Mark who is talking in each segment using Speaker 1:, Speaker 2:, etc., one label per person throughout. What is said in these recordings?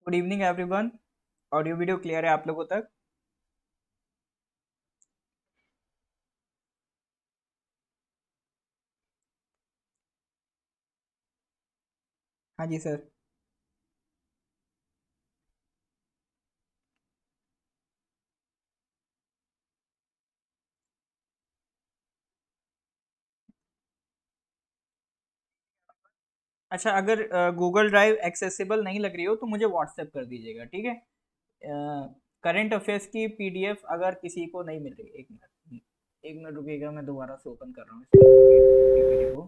Speaker 1: Good evening everyone. Audio video clear है आप लोगों तक? हाँ जी सर। अच्छा, अगर गूगल ड्राइव एक्सेसिबल नहीं लग रही हो तो मुझे व्हाट्सएप कर दीजिएगा, ठीक है। करंट अफेयर्स की पीडीएफ अगर किसी को नहीं मिल रही, एक मिनट रुकिएगा, मैं दोबारा से ओपन कर रहा हूँ इस पीपीटी को।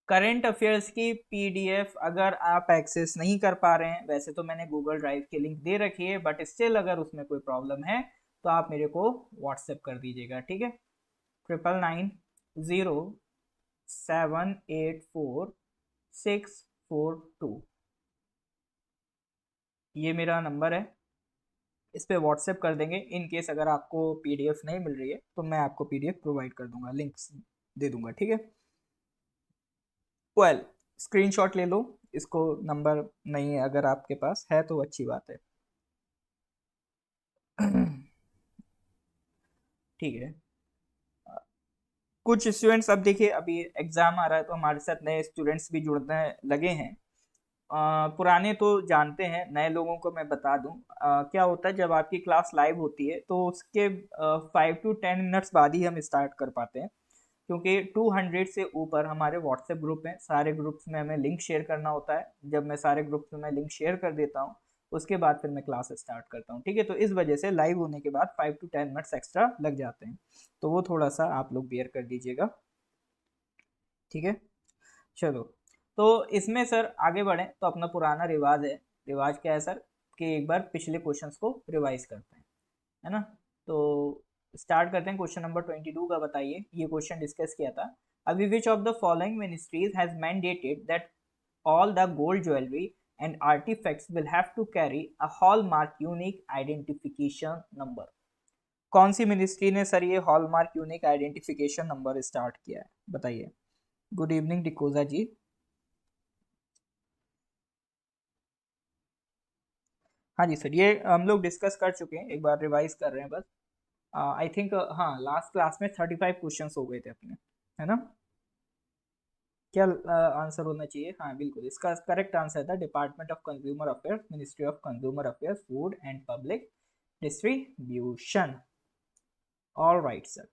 Speaker 1: करंट अफेयर्स की पीडीएफ अगर आप एक्सेस नहीं कर पा रहे हैं, वैसे तो मैंने गूगल ड्राइव की लिंक दे रखी है, बट स्टिल अगर उसमें कोई प्रॉब्लम है तो आप मेरे को व्हाट्सएप कर दीजिएगा, ठीक है। 9990784642, ये मेरा नंबर है। इस पे व्हाट्सएप कर देंगे। इन केस अगर आपको पीडीएफ नहीं मिल रही है तो मैं आपको पीडीएफ प्रोवाइड कर दूंगा, लिंक्स दे दूंगा, ठीक है। वेल, स्क्रीनशॉट ले लो इसको। नंबर नहीं है, अगर आपके पास है तो अच्छी बात है। ठीक है। कुछ स्टूडेंट्स, अब देखिए अभी एग्जाम आ रहा है तो हमारे साथ नए स्टूडेंट्स भी जुड़ने लगे हैं। पुराने तो जानते हैं, नए लोगों को मैं बता दूं। क्या होता है, जब आपकी क्लास लाइव होती है तो उसके 5 to 10 मिनट्स बाद ही हम स्टार्ट कर पाते हैं, क्योंकि 200 से ऊपर हमारे व्हाट्सएप ग्रुप हैं। सारे ग्रुप्स में हमें लिंक शेयर करना होता है। जब मैं सारे ग्रुप्स में मैं लिंक शेयर कर देता हूँ, उसके बाद फिर मैं क्लास स्टार्ट करता हूँ, ठीक है। तो इस वजह से लाइव होने के बाद 5 to 10 मिनट्स एक्स्ट्रा लग जाते हैं, तो वो थोड़ा सा आप लोग बेयर कर दीजिएगा, ठीक है। चलो, तो इसमें सर आगे बढ़ें तो अपना पुराना रिवाज है। रिवाज क्या है सर, कि एक बार पिछले क्वेश्चंस को रिवाइज करते हैं, है ना। तो स्टार्ट करते हैं। क्वेश्चन नंबर 22 का बताइए। ये क्वेश्चन डिस्कस किया था अभी। Which of the following ministries has mandated that all the gold jewelry and artifacts will have to carry a hallmark unique identification number? कौन सी मिनिस्ट्री ने सर ये hallmark unique identification number start किया है, बताइए। Good evening डिकोजा जी। हाँ जी sir, ये हम लोग डिस्कस कर चुके हैं, एक बार रिवाइज कर रहे हैं बस। आई थिंक हाँ, लास्ट क्लास में 35 क्वेश्चंस हो गए थे अपने, है ना। क्या आंसर होना चाहिए? हाँ बिल्कुल, इसका करेक्ट आंसर था department of consumer affairs, ministry of consumer affairs, food and public distribution. All right sir.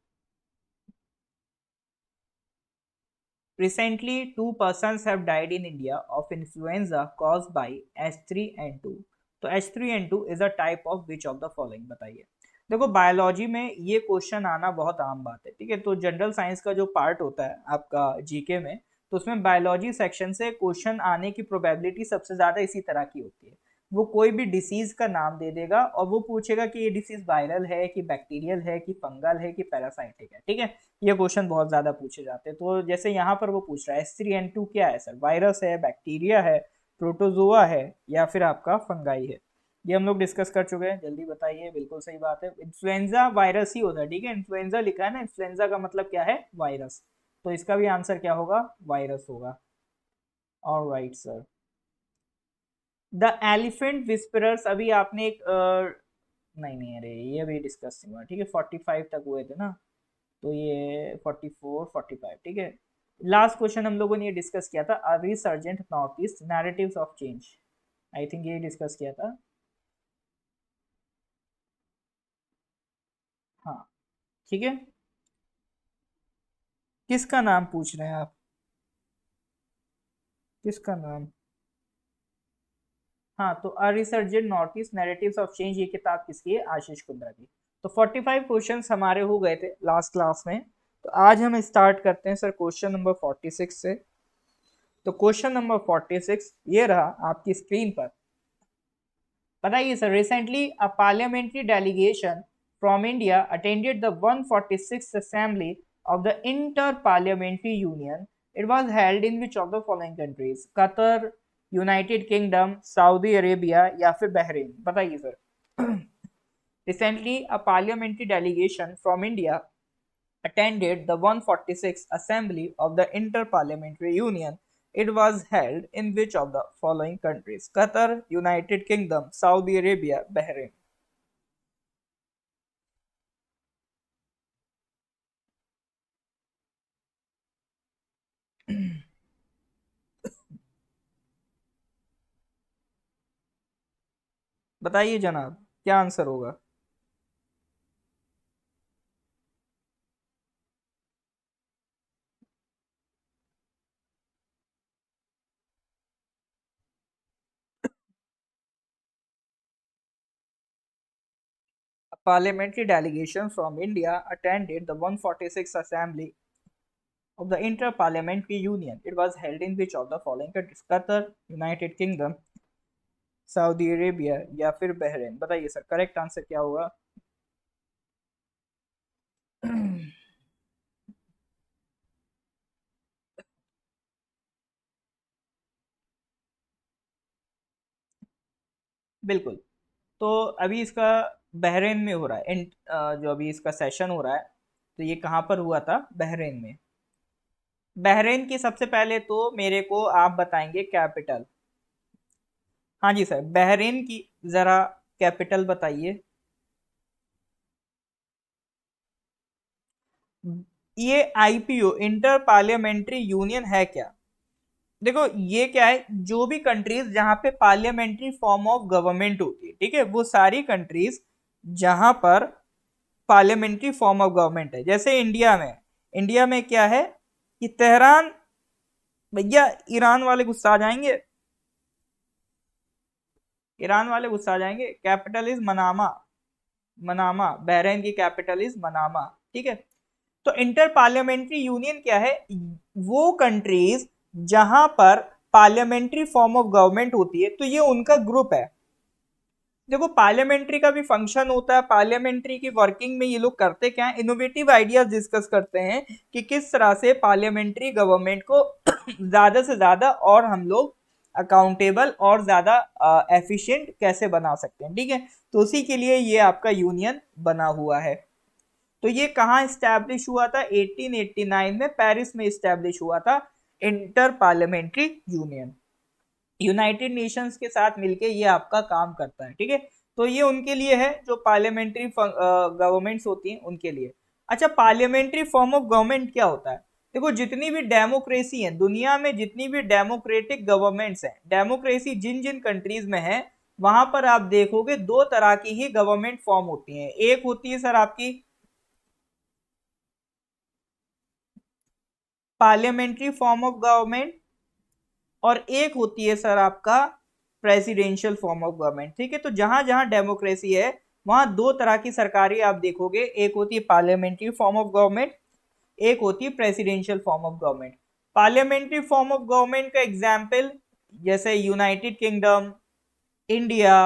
Speaker 1: Recently, two persons have died in India of influenza caused by H3N2. तो H3N2 is a type of which of the following, बताइए। देखो, biology में ये question आना बहुत आम बात है, ठीक है। तो जनरल साइंस का जो पार्ट होता है आपका जीके में, तो उसमें बायोलॉजी सेक्शन से क्वेश्चन आने की प्रोबेबिलिटी सबसे ज़्यादा इसी तरह की होती है। वो कोई भी डिसीज का नाम दे देगा और वो पूछेगा कि ये डिसीज वायरल है कि बैक्टीरियल है कि फंगल है कि पैरासाइटिक है, ठीक है। ये क्वेश्चन बहुत ज्यादा पूछे जाते हैं। तो जैसे यहाँ पर वो पूछ रहा है H3N2 क्या है सर, वायरस है, बैक्टीरिया है, प्रोटोजोआ है, या फिर आपका फंगाई है। ये हम लोग डिस्कस कर चुके हैं, जल्दी बताइए। बिल्कुल सही बात है, इन्फ्लुएंजा वायरस ही होता है, ठीक है। इन्फ्लुएंजा लिखा है ना, इन्फ्लुएंजा का मतलब क्या है, वायरस। तो इसका भी आंसर क्या होगा, वायरस होगा। Alright sir. The elephant whisperers, अभी आपने एक नहीं नहीं, अरे ये भी डिस्कस नहीं हुआ, ठीक है। 45 तक हुए थे ना, तो ये 44 45, ठीक है। लास्ट क्वेश्चन हम लोगों ने ये डिस्कस किया था, a resurgent north east narratives of change. I think ये डिस्कस किया था। हाँ, ठीक है। किसका नाम पूछ रहे हैं आप, किसका नाम? हाँ, तो a resurgent north east narratives of change, ये किताब किसकी है, आशीष कुंद्रा की। तो 45 क्वेश्चंस हमारे हो गए थे लास्ट क्लास में। तो आज हम स्टार्ट करते हैं सर क्वेश्चन नंबर 46 से। तो क्वेश्चन नंबर 46 ये रहा आपकी स्क्रीन पर। बताइए sir, recently a parliamentary delegation from India attended the 146th assembly of the inter parliamentary union. It was held in which of the following countries? Qatar, United kingdom, Saudi Arabia, या फिर Bahrain, बताइए sir. Recently a parliamentary delegation from India attended the 146th assembly of the Inter-Parliamentary Union. It was held in which of the following countries? Qatar, United Kingdom, Saudi Arabia, Bahrain. बताइए जनाब, क्या answer होगा? A parliamentary delegation from India attended the 146th Assembly of the Inter-Parliamentary Union. It was held in which of the following countries? Qatar, United Kingdom, Saudi Arabia या फिर Bahrain? बताइए sir, correct answer क्या होगा? बिल्कुल। तो अभी इसका Bahrain में हो रहा है, जो अभी इसका सेशन हो रहा है, तो ये कहाँ पर हुआ था? बहरीन में। बहरीन की सबसे पहले तो मेरे को आप बताएंगे कैपिटल। हाँ जी सर, बहरीन की जरा कैपिटल बताइए। ये आईपीओ इंटर पार्लियामेंट्री यूनियन है क्या? देखो ये क्या है, जो भी कंट्रीज जहां पे पार्लियामेंट्री फॉर्म ऑफ गवर्नमेंट होती है, ठीक है, वो सारी कंट्रीज जहां पर पार्लियामेंट्री फॉर्म ऑफ गवर्नमेंट है। जैसे इंडिया में क्या है कि तेहरान, भैया ईरान वाले गुस्सा आ जाएंगे, ईरान वाले गुस्सा आ जाएंगे। Capital is Manama, Manama, Bahrain की कैपिटल इज मनामा, ठीक है। तो इंटर पार्लियामेंट्री यूनियन क्या है? वो कंट्रीज जहां पर पार्लियामेंट्री फॉर्म ऑफ गवर्नमेंट होती है, तो ये उनका ग्रुप है। देखो पार्लियामेंट्री का भी फंक्शन होता है, पार्लियामेंट्री की वर्किंग में ये लोग करते क्या है, इनोवेटिव आइडियाज डिस्कस करते हैं कि किस तरह से पार्लियामेंट्री गवर्नमेंट को ज्यादा से ज्यादा और हम लोग अकाउंटेबल और ज्यादा एफिशिएंट कैसे बना सकते हैं, ठीक है। तो उसी के लिए ये आपका यूनियन बना हुआ है। तो ये कहाँ स्टैब्लिश हुआ था? 1889 में पेरिस में स्टैब्लिश हुआ था inter parliamentary union. United Nations के साथ मिलके ये आपका काम करता है, ठीक है। तो ये उनके लिए है जो पार्लियामेंट्री गवर्नमेंट्स होती हैं उनके लिए। अच्छा, पार्लियामेंट्री फॉर्म ऑफ गवर्नमेंट क्या होता है? देखो जितनी भी डेमोक्रेसी है दुनिया में, जितनी भी डेमोक्रेटिक गवर्नमेंट्स हैं, डेमोक्रेसी जिन जिन कंट्रीज में है, वहां पर आप देखोगे दो तरह की ही गवर्नमेंट फॉर्म होती है। एक होती है सर आपकी पार्लियामेंट्री फॉर्म ऑफ गवर्नमेंट, और एक होती है सर आपका प्रेसिडेंशियल फॉर्म ऑफ गवर्नमेंट, ठीक है। तो जहां जहां डेमोक्रेसी है वहां दो तरह की सरकारें आप देखोगे, एक होती है पार्लियामेंट्री फॉर्म ऑफ गवर्नमेंट, एक होती है presidential form of government. Parliamentary form of government का एग्जाम्पल जैसे यूनाइटेड किंगडम, इंडिया,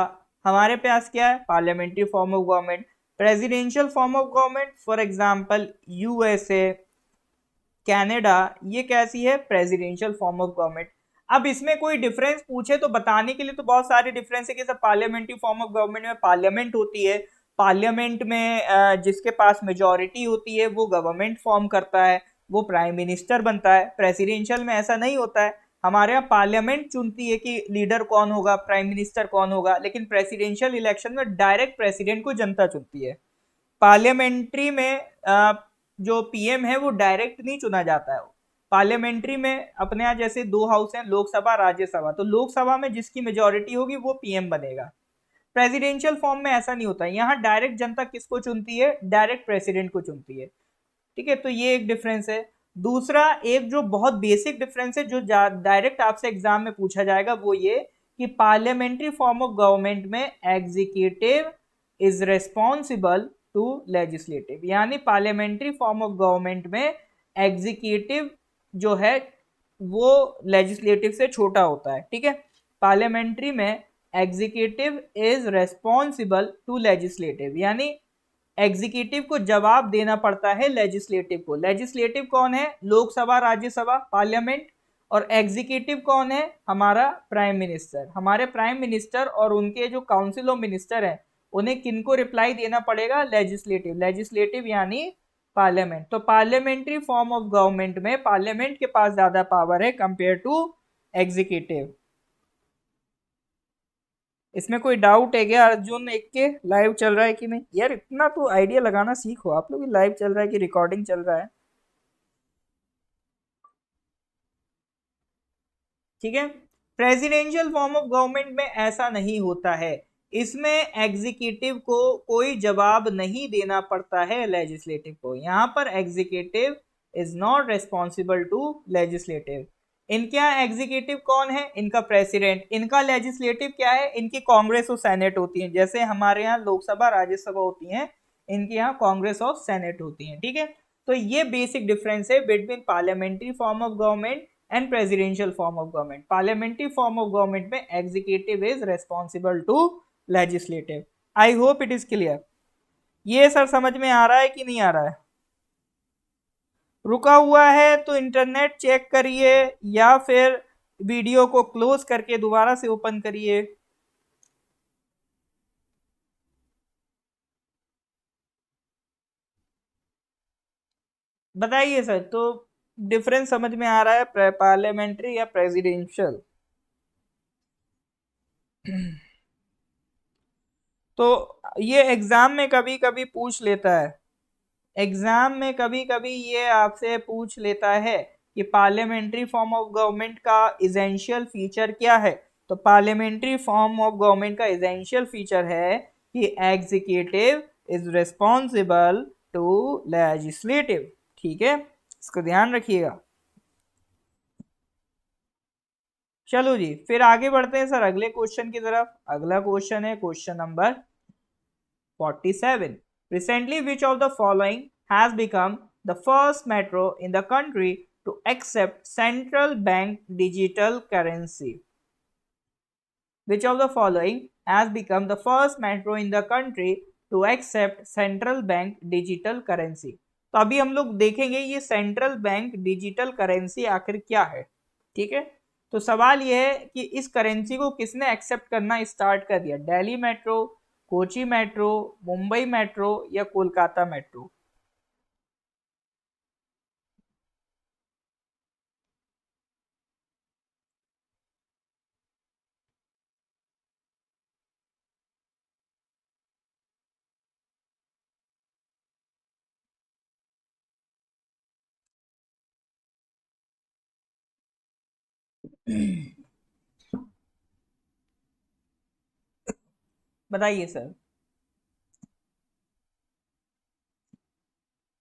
Speaker 1: हमारे पास क्या है? Parliamentary form of government. Presidential form of government for example USA, Canada, ये कैसी है? Presidential form of government. अब इसमें कोई डिफरेंस पूछे तो बताने के लिए तो बहुत सारे डिफरेंस है कि सब पार्लियामेंट्री फॉर्म ऑफ गवर्नमेंट में पार्लियामेंट होती है, पार्लियामेंट में जिसके पास मेजोरिटी होती है वो गवर्नमेंट फॉर्म करता है, वो प्राइम मिनिस्टर बनता है। प्रेसिडेंशियल में ऐसा नहीं होता है, हमारे यहाँ पार्लियामेंट चुनती है कि लीडर कौन होगा, प्राइम मिनिस्टर कौन होगा, लेकिन प्रेसिडेंशियल इलेक्शन में डायरेक्ट प्रेसिडेंट को जनता चुनती है। पार्लियामेंट्री में जो पीएम है वो डायरेक्ट नहीं चुना जाता है। पार्लियामेंट्री में अपने यहाँ जैसे दो हाउस हैं, लोकसभा राज्यसभा, तो लोकसभा में जिसकी मेजोरिटी होगी वो पीएम बनेगा। प्रेसिडेंशियल फॉर्म में ऐसा नहीं होता, यहाँ डायरेक्ट जनता किसको चुनती है? डायरेक्ट प्रेसिडेंट को चुनती है, ठीक है। तो ये एक डिफरेंस है। दूसरा एक जो बहुत बेसिक डिफरेंस है जो डायरेक्ट आपसे एग्जाम में पूछा जाएगा वो ये कि पार्लियामेंट्री फॉर्म ऑफ गवर्नमेंट में executive is responsible to legislative, यानी पार्लियामेंट्री फॉर्म ऑफ गवर्नमेंट में एग्जीक्यूटिव जो है वो लेजिस्लेटिव से छोटा होता है, ठीक है। पार्लियामेंट्री में executive is responsible to legislative, यानी एग्जीक्यूटिव को जवाब देना पड़ता है लेजिस्लेटिव को। लेजिस्लेटिव कौन है? लोकसभा, राज्यसभा, पार्लियामेंट। और एग्जीक्यूटिव कौन है? हमारा प्राइम मिनिस्टर। हमारे प्राइम मिनिस्टर और उनके जो काउंसिल ऑफ मिनिस्टर हैं उन्हें किनको रिप्लाई देना पड़ेगा? लेजिस्लेटिव। लेजिस्लेटिव यानी पार्लियामेंट। तो पार्लियामेंट्री फॉर्म ऑफ गवर्नमेंट में पार्लियामेंट के पास ज्यादा पावर है कंपेयर टू एग्जीक्यूटिव। इसमें कोई डाउट है क्या अर्जुन? एक के लाइव चल रहा है कि नहीं यार? इतना तो आइडिया लगाना सीखो आप लोग, लाइव चल रहा है कि रिकॉर्डिंग चल रहा है। ठीक है। प्रेसिडेंशियल फॉर्म ऑफ गवर्नमेंट में ऐसा नहीं होता है, इसमें एग्जीक्यूटिव को कोई जवाब नहीं देना पड़ता है लेजिस्लेटिव को। यहां पर executive is not responsible to legislative. इनके यहाँ एग्जीक्यूटिव कौन है? इनका प्रेसिडेंट। इनका लेजिस्लेटिव क्या है? इनकी कांग्रेस और सेनेट होती है, जैसे हमारे यहाँ लोकसभा राज्यसभा होती है, इनके यहाँ कांग्रेस और सेनेट होती है। ठीक है, तो ये बेसिक डिफरेंस है between parliamentary form of government and presidential form of government. Parliamentary form of government में executive is responsible to legislative. I hope it is clear. ये सर समझ में आ रहा है कि नहीं आ रहा है? रुका हुआ है तो इंटरनेट चेक करिए या फिर वीडियो को क्लोज करके दोबारा से ओपन करिए। बताइए सर, तो डिफरेंस समझ में आ रहा है पार्लियामेंट्री या प्रेसिडेंशियल? तो ये एग्जाम में कभी कभी पूछ लेता है, एग्जाम में कभी कभी ये आपसे पूछ लेता है कि पार्लियामेंट्री फॉर्म ऑफ गवर्नमेंट का इसेंशियल फीचर क्या है। तो पार्लियामेंट्री फॉर्म ऑफ गवर्नमेंट का इसेंशियल फीचर है कि executive is responsible to legislative. ठीक है, इसको ध्यान रखिएगा। चलो जी, फिर आगे बढ़ते हैं सर अगले क्वेश्चन की तरफ। अगला क्वेश्चन है question number 47. Recently, which of the following has become the first metro in the country to accept central bank digital currency? Which of the following has become the first metro in the country to accept central bank digital currency? तो अभी हम लोग देखेंगे ये central bank digital currency आखिर क्या है। ठीक है, तो सवाल ये है कि इस करेंसी को किसने एक्सेप्ट करना स्टार्ट कर दिया? Delhi metro, Kochi metro, Mumbai metro या कोलकाता मेट्रो? बताइए sir.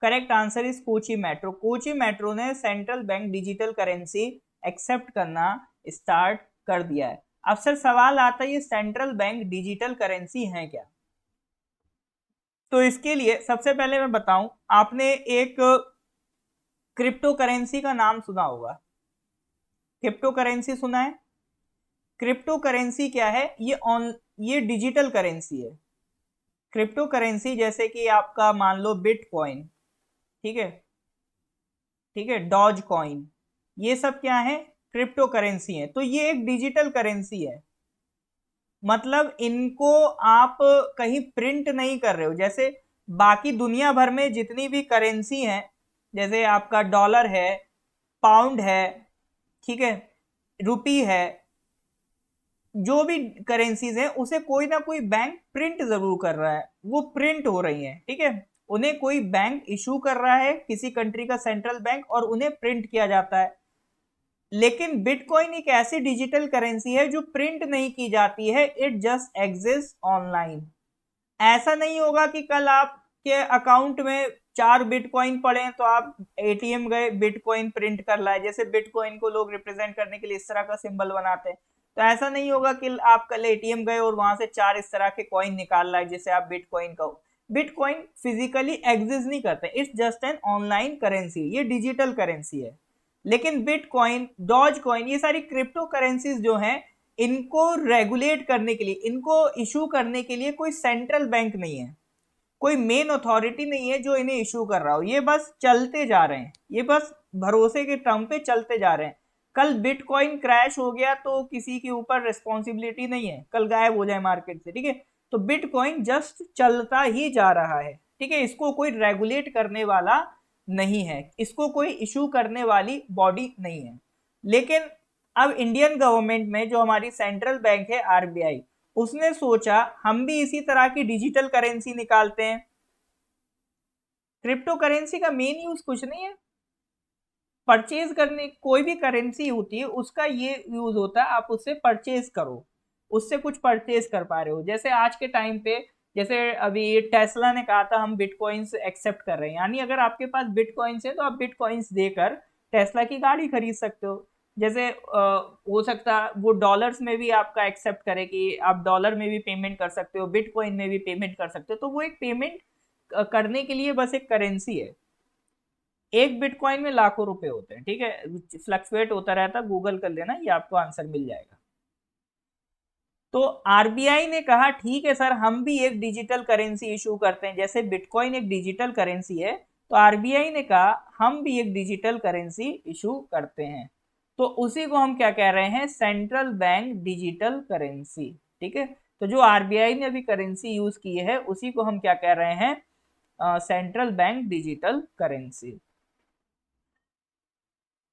Speaker 1: Correct answer is Kochi metro. Kochi metro ने central bank digital currency accept करना स्टार्ट कर दिया है। अब सर सवाल आता है ये सेंट्रल बैंक डिजिटल करेंसी है क्या? तो इसके लिए सबसे पहले मैं बताऊं, आपने एक क्रिप्टो करेंसी का नाम सुना होगा। क्रिप्टो करेंसी सुना है? क्रिप्टो करेंसी क्या है? ये डिजिटल करेंसी है। क्रिप्टो करेंसी जैसे कि आपका मान लो बिटकॉइन, ठीक है, ठीक है, डॉज कॉइन, ये सब क्या है? क्रिप्टो करेंसी है। तो ये एक डिजिटल करेंसी है, मतलब इनको आप कहीं प्रिंट नहीं कर रहे हो। जैसे बाकी दुनिया भर में जितनी भी करेंसी हैं, जैसे आपका डॉलर है, पाउंड है, ठीक है, रुपी है, जो भी करेंसीज हैं उसे कोई ना कोई बैंक प्रिंट जरूर कर रहा है, वो प्रिंट हो रही हैं। ठीक है, उन्हें कोई बैंक इशू कर रहा है, किसी कंट्री का सेंट्रल बैंक, और उन्हें प्रिंट किया जाता है। लेकिन बिटकॉइन एक ऐसी डिजिटल करेंसी है जो प्रिंट नहीं की जाती है, इट जस्ट एग्जिस्ट ऑनलाइन। ऐसा नहीं होगा कि कल आपके अकाउंट में 4 बिटकॉइन पड़े तो आप एटीएम गए, बिटकॉइन प्रिंट कर लाए। जैसे बिटकॉइन को लोग रिप्रेजेंट करने के लिए इस तरह का सिंबल बनाते हैं, तो ऐसा नहीं होगा कि आप कल एटीएम गए और वहां से 4 इस तरह के कॉइन निकाल लाए जिसे आप बिटकॉइन कहो। बिटकॉइन फिजिकली एग्जिस्ट नहीं करते, it's just an online currency, ये डिजिटल करेंसी है। लेकिन बिटकॉइन, डॉज कॉइन, ये सारी क्रिप्टो करेंसीज जो हैं, इनको रेगुलेट करने के लिए, इनको इशू करने के लिए कोई सेंट्रल बैंक नहीं है, कोई मेन अथॉरिटी नहीं है जो इन्हें इशू कर रहा हो। ये बस चलते जा रहे हैं, ये बस भरोसे के टर्म पे चलते जा रहे हैं। कल बिटकॉइन क्रैश हो गया तो किसी के ऊपर रिस्पॉन्सिबिलिटी नहीं है, कल गायब हो जाए मार्केट से। ठीक है, तो बिटकॉइन जस्ट चलता ही जा रहा है, ठीक है, इसको कोई रेगुलेट करने वाला नहीं है, इसको कोई इशू करने वाली बॉडी नहीं है। लेकिन अब इंडियन गवर्नमेंट में जो हमारी सेंट्रल बैंक है आरबीआई, उसने सोचा हम भी इसी तरह की डिजिटल करेंसी निकालते हैं। क्रिप्टो करेंसी का मेन यूज कुछ नहीं है, परचेज करने, कोई भी करेंसी होती है उसका ये यूज होता है आप उससे परचेज करो, उससे कुछ परचेज कर पा रहे हो। जैसे आज के टाइम पे, जैसे अभी टेस्ला ने कहा था हम बिटकॉइंस एक्सेप्ट कर रहे हैं, यानी अगर आपके पास बिटकॉइंस है तो आप बिटकॉइंस देकर टेस्ला की गाड़ी खरीद सकते हो। जैसे हो सकता है वो डॉलर्स में भी आपका एक्सेप्ट करे कि आप डॉलर में भी पेमेंट कर सकते हो, बिटकॉइन में भी पेमेंट कर सकते हो, तो वो एक पेमेंट करने के लिए बस एक करेंसी है। एक बिटकॉइन में लाखों रुपए होते हैं, ठीक है, फ्लक्चुएट होता रहता है, गूगल कर लेना, ये आपको आंसर मिल जाएगा। तो आरबीआई ने कहा ठीक है सर, हम भी एक डिजिटल करेंसी इशू करते हैं, जैसे बिटकॉइन एक डिजिटल करेंसी है, तो आरबीआई ने कहा हम भी एक डिजिटल करेंसी इशू करते हैं। तो उसी को हम क्या कह रहे हैं, सेंट्रल बैंक डिजिटल करेंसी। ठीक है, तो जो आरबीआई ने अभी करेंसी यूज की है उसी को हम क्या कह रहे हैं, central bank digital currency.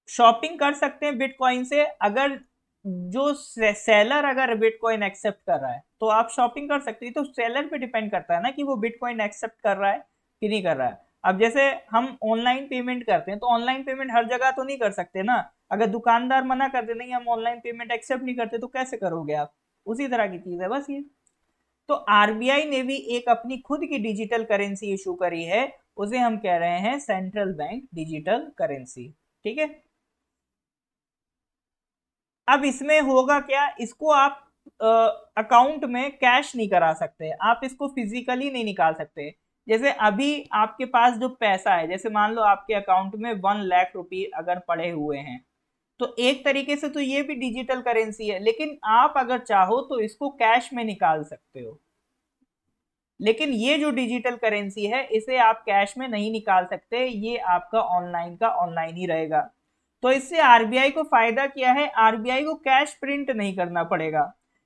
Speaker 1: Shopping कर सकते हैं बिटकॉइन से, अगर जो सेलर अगर बिटकॉइन एक्सेप्ट कर रहा है तो आप शॉपिंग कर सकते हैं। तो सेलर पे डिपेंड करता है ना कि वो बिटकॉइन एक्सेप्ट कर रहा है कि नहीं कर रहा है। अब जैसे हम ऑनलाइन पेमेंट करते हैं तो ऑनलाइन पेमेंट हर जगह तो नहीं कर सकते ना, अगर दुकानदार मना कर दे नहीं हम ऑनलाइन पेमेंट एक्सेप्ट नहीं करते तो कैसे करोगे आप, उसी तरह की चीज है बस ये। तो आरबीआई ने भी एक अपनी खुद की डिजिटल करेंसी इशू करी है, उसे हम कह रहे हैं सेंट्रल बैंक डिजिटल करेंसी। ठीक है, अब इसमें होगा क्या, इसको आप अकाउंट में कैश नहीं करा सकते, आप इसको फिजिकली नहीं निकाल सकते। जैसे अभी आपके पास जो पैसा है, जैसे मान लो आपके अकाउंट में 1 लाख रुपए अगर पड़े हुए हैं, तो एक तरीके से तो ये भी डिजिटल करेंसी है, लेकिन आप अगर चाहो तो इसको कैश में निकाल सकते हो। लेकिन ये जो डिजिटल करेंसी है इसे आप कैश में नहीं निकाल सकते, ये आपका ऑनलाइन का ऑनलाइन ही रहेगा। तो इससे आरबीआई को फायदा क्या है, आरबीआई को कैश प्रिंट नहीं करना पड़ेगा,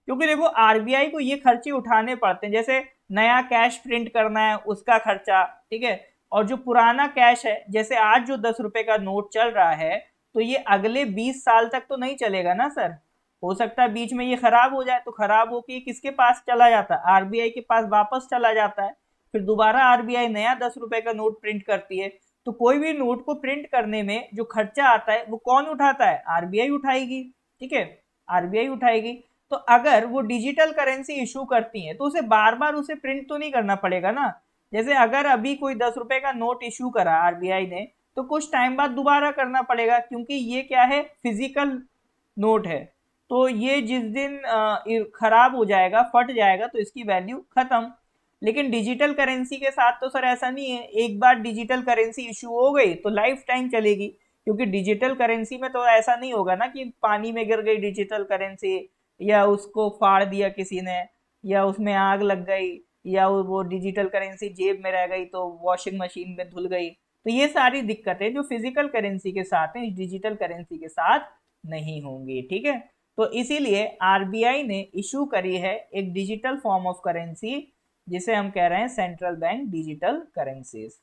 Speaker 1: क्योंकि देखो आरबीआई को ये खर्चे उठाने पड़ते हैं, जैसे नया कैश प्रिंट करना है उसका खर्चा, ठीक है, और जो पुराना कैश है, जैसे आज जो 10 रुपए का नोट चल रहा है, तो ये अगले 20 साल तक तो नहीं चलेगा ना सर, हो सकता है बीच में ये खराब हो जाए, तो खराब होके किसके पास चला जाता है, आरबीआई के पास वापस चला जाता है, फिर दोबारा आरबीआई नया 10 रुपए का नोट प्रिंट करती है। तो कोई भी नोट को प्रिंट करने में जो खर्चा आता है वो कौन उठाता है, आरबीआई उठाएगी। ठीक है, आरबीआई उठाएगी। तो अगर वो डिजिटल करेंसी इशू करती है तो उसे बार बार उसे प्रिंट तो नहीं करना पड़ेगा ना। जैसे अगर अभी कोई 10 रुपए का नोट इशू करा आरबीआई ने, तो कुछ टाइम बाद दोबारा करना पड़ेगा, क्योंकि ये क्या है, फिजिकल नोट है। तो ये जिस दिन खराब हो जाएगा, फट जाएगा, तो इसकी वैल्यू खत्म। लेकिन डिजिटल करेंसी के साथ तो सर ऐसा नहीं है, एक बार डिजिटल करेंसी इशू हो गई तो लाइफ टाइम चलेगी, क्योंकि डिजिटल करेंसी में तो ऐसा नहीं होगा ना कि पानी में गिर गई डिजिटल करेंसी, या उसको फाड़ दिया किसी ने, या उसमें आग लग गई, या वो डिजिटल करेंसी जेब में रह गई तो वॉशिंग मशीन में धुल गई। तो ये सारी दिक्कतें जो फिजिकल करेंसी के साथ हैं डिजिटल करेंसी के साथ नहीं होंगी। ठीक है, तो इसीलिए आरबीआई ने इशू करी है एक डिजिटल फॉर्म ऑफ करेंसी, जिसे हम कह रहे हैं सेंट्रल बैंक डिजिटल करेंसीज।